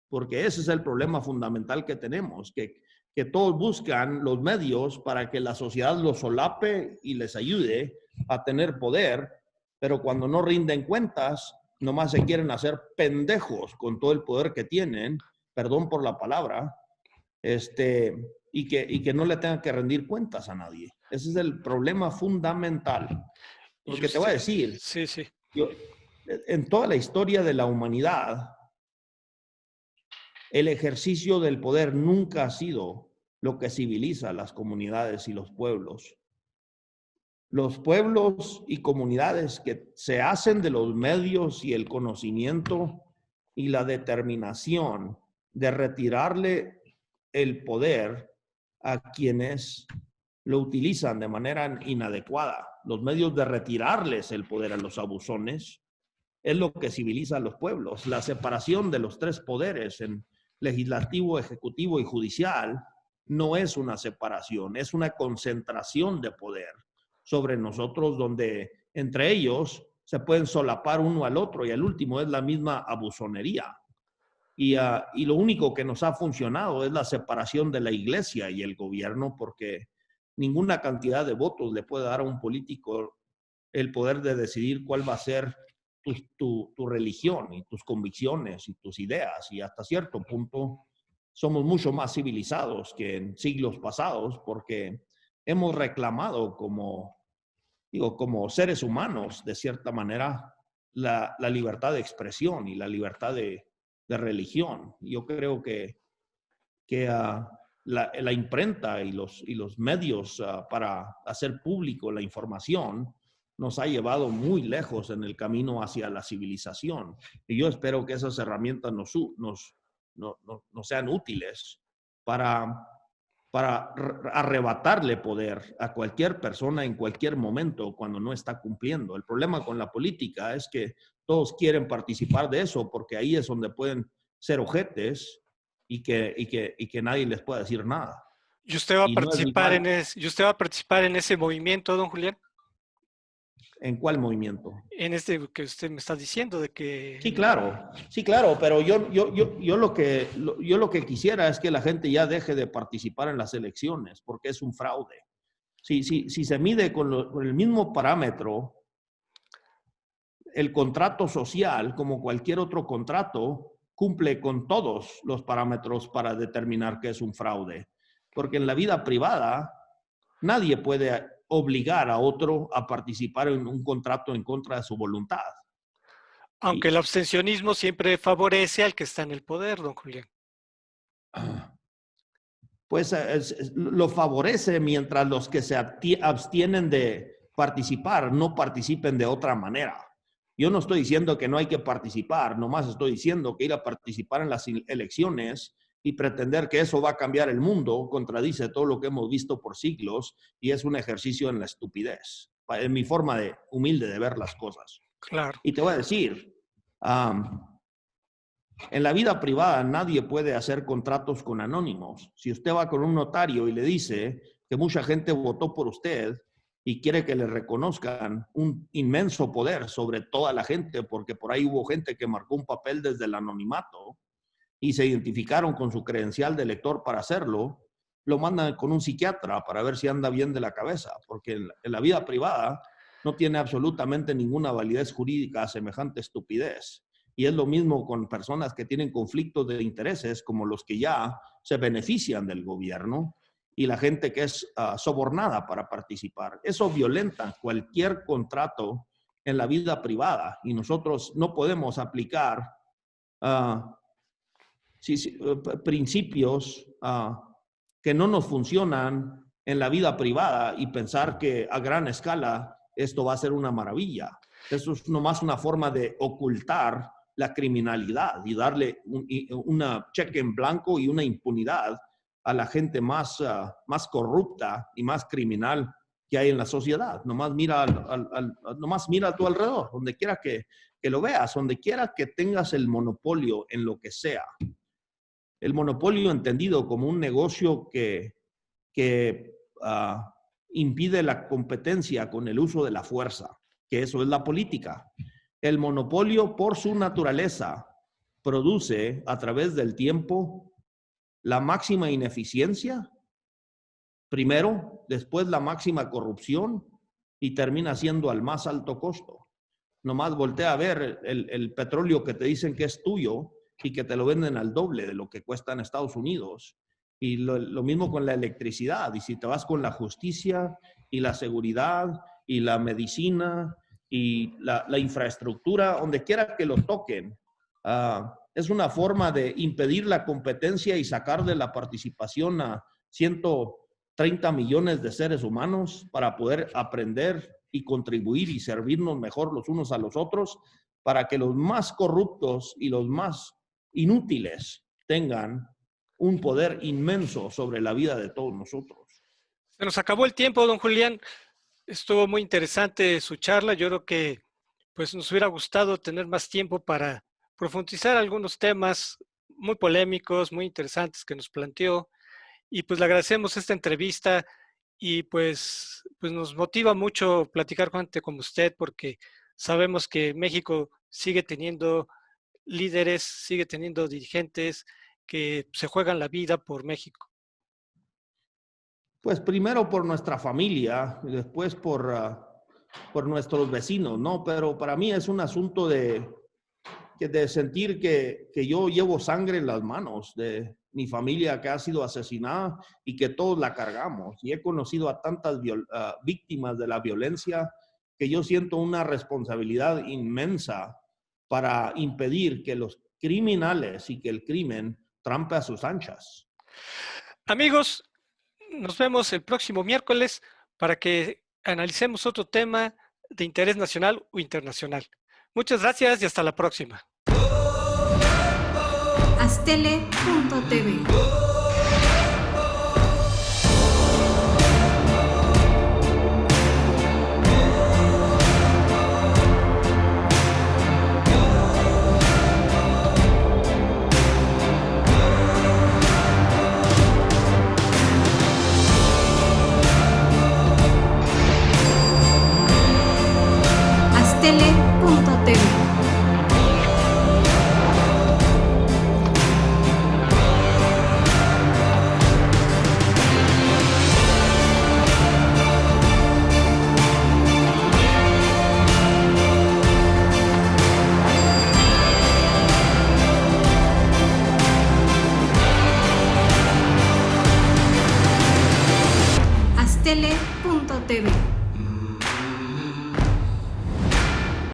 Porque ese es el problema fundamental que tenemos, que todos buscan los medios para que la sociedad los solape y les ayude a tener poder, pero cuando no rinden cuentas, nomás se quieren hacer pendejos con todo el poder que tienen, perdón por la palabra, y que no le tengan que rendir cuentas a nadie. Ese es el problema fundamental. Porque te voy a decir, sí. En toda la historia de la humanidad, el ejercicio del poder nunca ha sido lo que civiliza a las comunidades y los pueblos. Los pueblos y comunidades que se hacen de los medios y el conocimiento y la determinación de retirarle el poder a quienes lo utilizan de manera inadecuada. Los medios de retirarles el poder a los abusones es lo que civiliza a los pueblos. La separación de los tres poderes en legislativo, ejecutivo y judicial no es una separación, es una concentración de poder sobre nosotros, donde entre ellos se pueden solapar uno al otro y el último es la misma abusonería. Y lo único que nos ha funcionado es la separación de la iglesia y el gobierno, porque ninguna cantidad de votos le puede dar a un político el poder de decidir cuál va a ser tu religión y tus convicciones y tus ideas. Y hasta cierto punto somos mucho más civilizados que en siglos pasados, porque hemos reclamado como seres humanos, de cierta manera, la libertad de expresión y la libertad de religión. Yo creo que la imprenta y los medios para hacer público la información nos ha llevado muy lejos en el camino hacia la civilización. Y yo espero que esas herramientas nos sean útiles para arrebatarle poder a cualquier persona en cualquier momento cuando no está cumpliendo. El problema con la política es que todos quieren participar de eso porque ahí es donde pueden ser ojetes y que nadie les pueda decir nada. ¿Y usted va a participar en ese movimiento, don Julián? ¿En cuál movimiento? En este que usted me está diciendo de que... Sí, claro, pero yo lo que quisiera es que la gente ya deje de participar en las elecciones, porque es un fraude. Si se mide con el mismo parámetro, el contrato social, como cualquier otro contrato, cumple con todos los parámetros para determinar que es un fraude. Porque en la vida privada, nadie puede obligar a otro a participar en un contrato en contra de su voluntad. Aunque el abstencionismo siempre favorece al que está en el poder, don Julián. Pues lo favorece mientras los que se abstienen de participar no participen de otra manera. Yo no estoy diciendo que no hay que participar, nomás estoy diciendo que ir a participar en las elecciones y pretender que eso va a cambiar el mundo contradice todo lo que hemos visto por siglos y es un ejercicio en la estupidez, en mi forma humilde de ver las cosas. Claro. Y te voy a decir, en la vida privada nadie puede hacer contratos con anónimos. Si usted va con un notario y le dice que mucha gente votó por usted y quiere que le reconozcan un inmenso poder sobre toda la gente, porque por ahí hubo gente que marcó un papel desde el anonimato y se identificaron con su credencial de elector para hacerlo, lo mandan con un psiquiatra para ver si anda bien de la cabeza, porque en la vida privada no tiene absolutamente ninguna validez jurídica a semejante estupidez. Y es lo mismo con personas que tienen conflictos de intereses, como los que ya se benefician del gobierno y la gente que es sobornada para participar. Eso violenta cualquier contrato en la vida privada y nosotros no podemos aplicar principios que no nos funcionan en la vida privada y pensar que a gran escala esto va a ser una maravilla. Eso es nomás una forma de ocultar la criminalidad y darle una cheque en blanco y una impunidad a la gente más corrupta y más criminal que hay en la sociedad. Nomás mira a tu alrededor, donde quiera que lo veas, donde quiera que tengas el monopolio en lo que sea. El monopolio entendido como un negocio que impide la competencia con el uso de la fuerza, que eso es la política. El monopolio, por su naturaleza, produce a través del tiempo la máxima ineficiencia, primero, después la máxima corrupción y termina siendo al más alto costo. Nomás voltea a ver el petróleo que te dicen que es tuyo y que te lo venden al doble de lo que cuesta en Estados Unidos. Y lo mismo con la electricidad. Y si te vas con la justicia y la seguridad y la medicina y la infraestructura, donde quiera que lo toquen, es una forma de impedir la competencia y sacar de la participación a 130 millones de seres humanos para poder aprender y contribuir y servirnos mejor los unos a los otros, para que los más corruptos y los más inútiles tengan un poder inmenso sobre la vida de todos nosotros. Se nos acabó el tiempo, don Julián. Estuvo muy interesante su charla. Yo creo que pues nos hubiera gustado tener más tiempo para profundizar algunos temas muy polémicos, muy interesantes que nos planteó. Y pues le agradecemos esta entrevista y pues nos motiva mucho platicar con gente como usted, porque sabemos que México sigue teniendo líderes, sigue teniendo dirigentes que se juegan la vida por México. Pues primero por nuestra familia, y después por nuestros vecinos, ¿no? Pero para mí es un asunto de sentir que yo llevo sangre en las manos de mi familia que ha sido asesinada y que todos la cargamos. Y he conocido a tantas víctimas de la violencia que yo siento una responsabilidad inmensa para impedir que los criminales y que el crimen trampe a sus anchas. Amigos, nos vemos el próximo miércoles para que analicemos otro tema de interés nacional o internacional. Muchas gracias y hasta la próxima. Astele.tv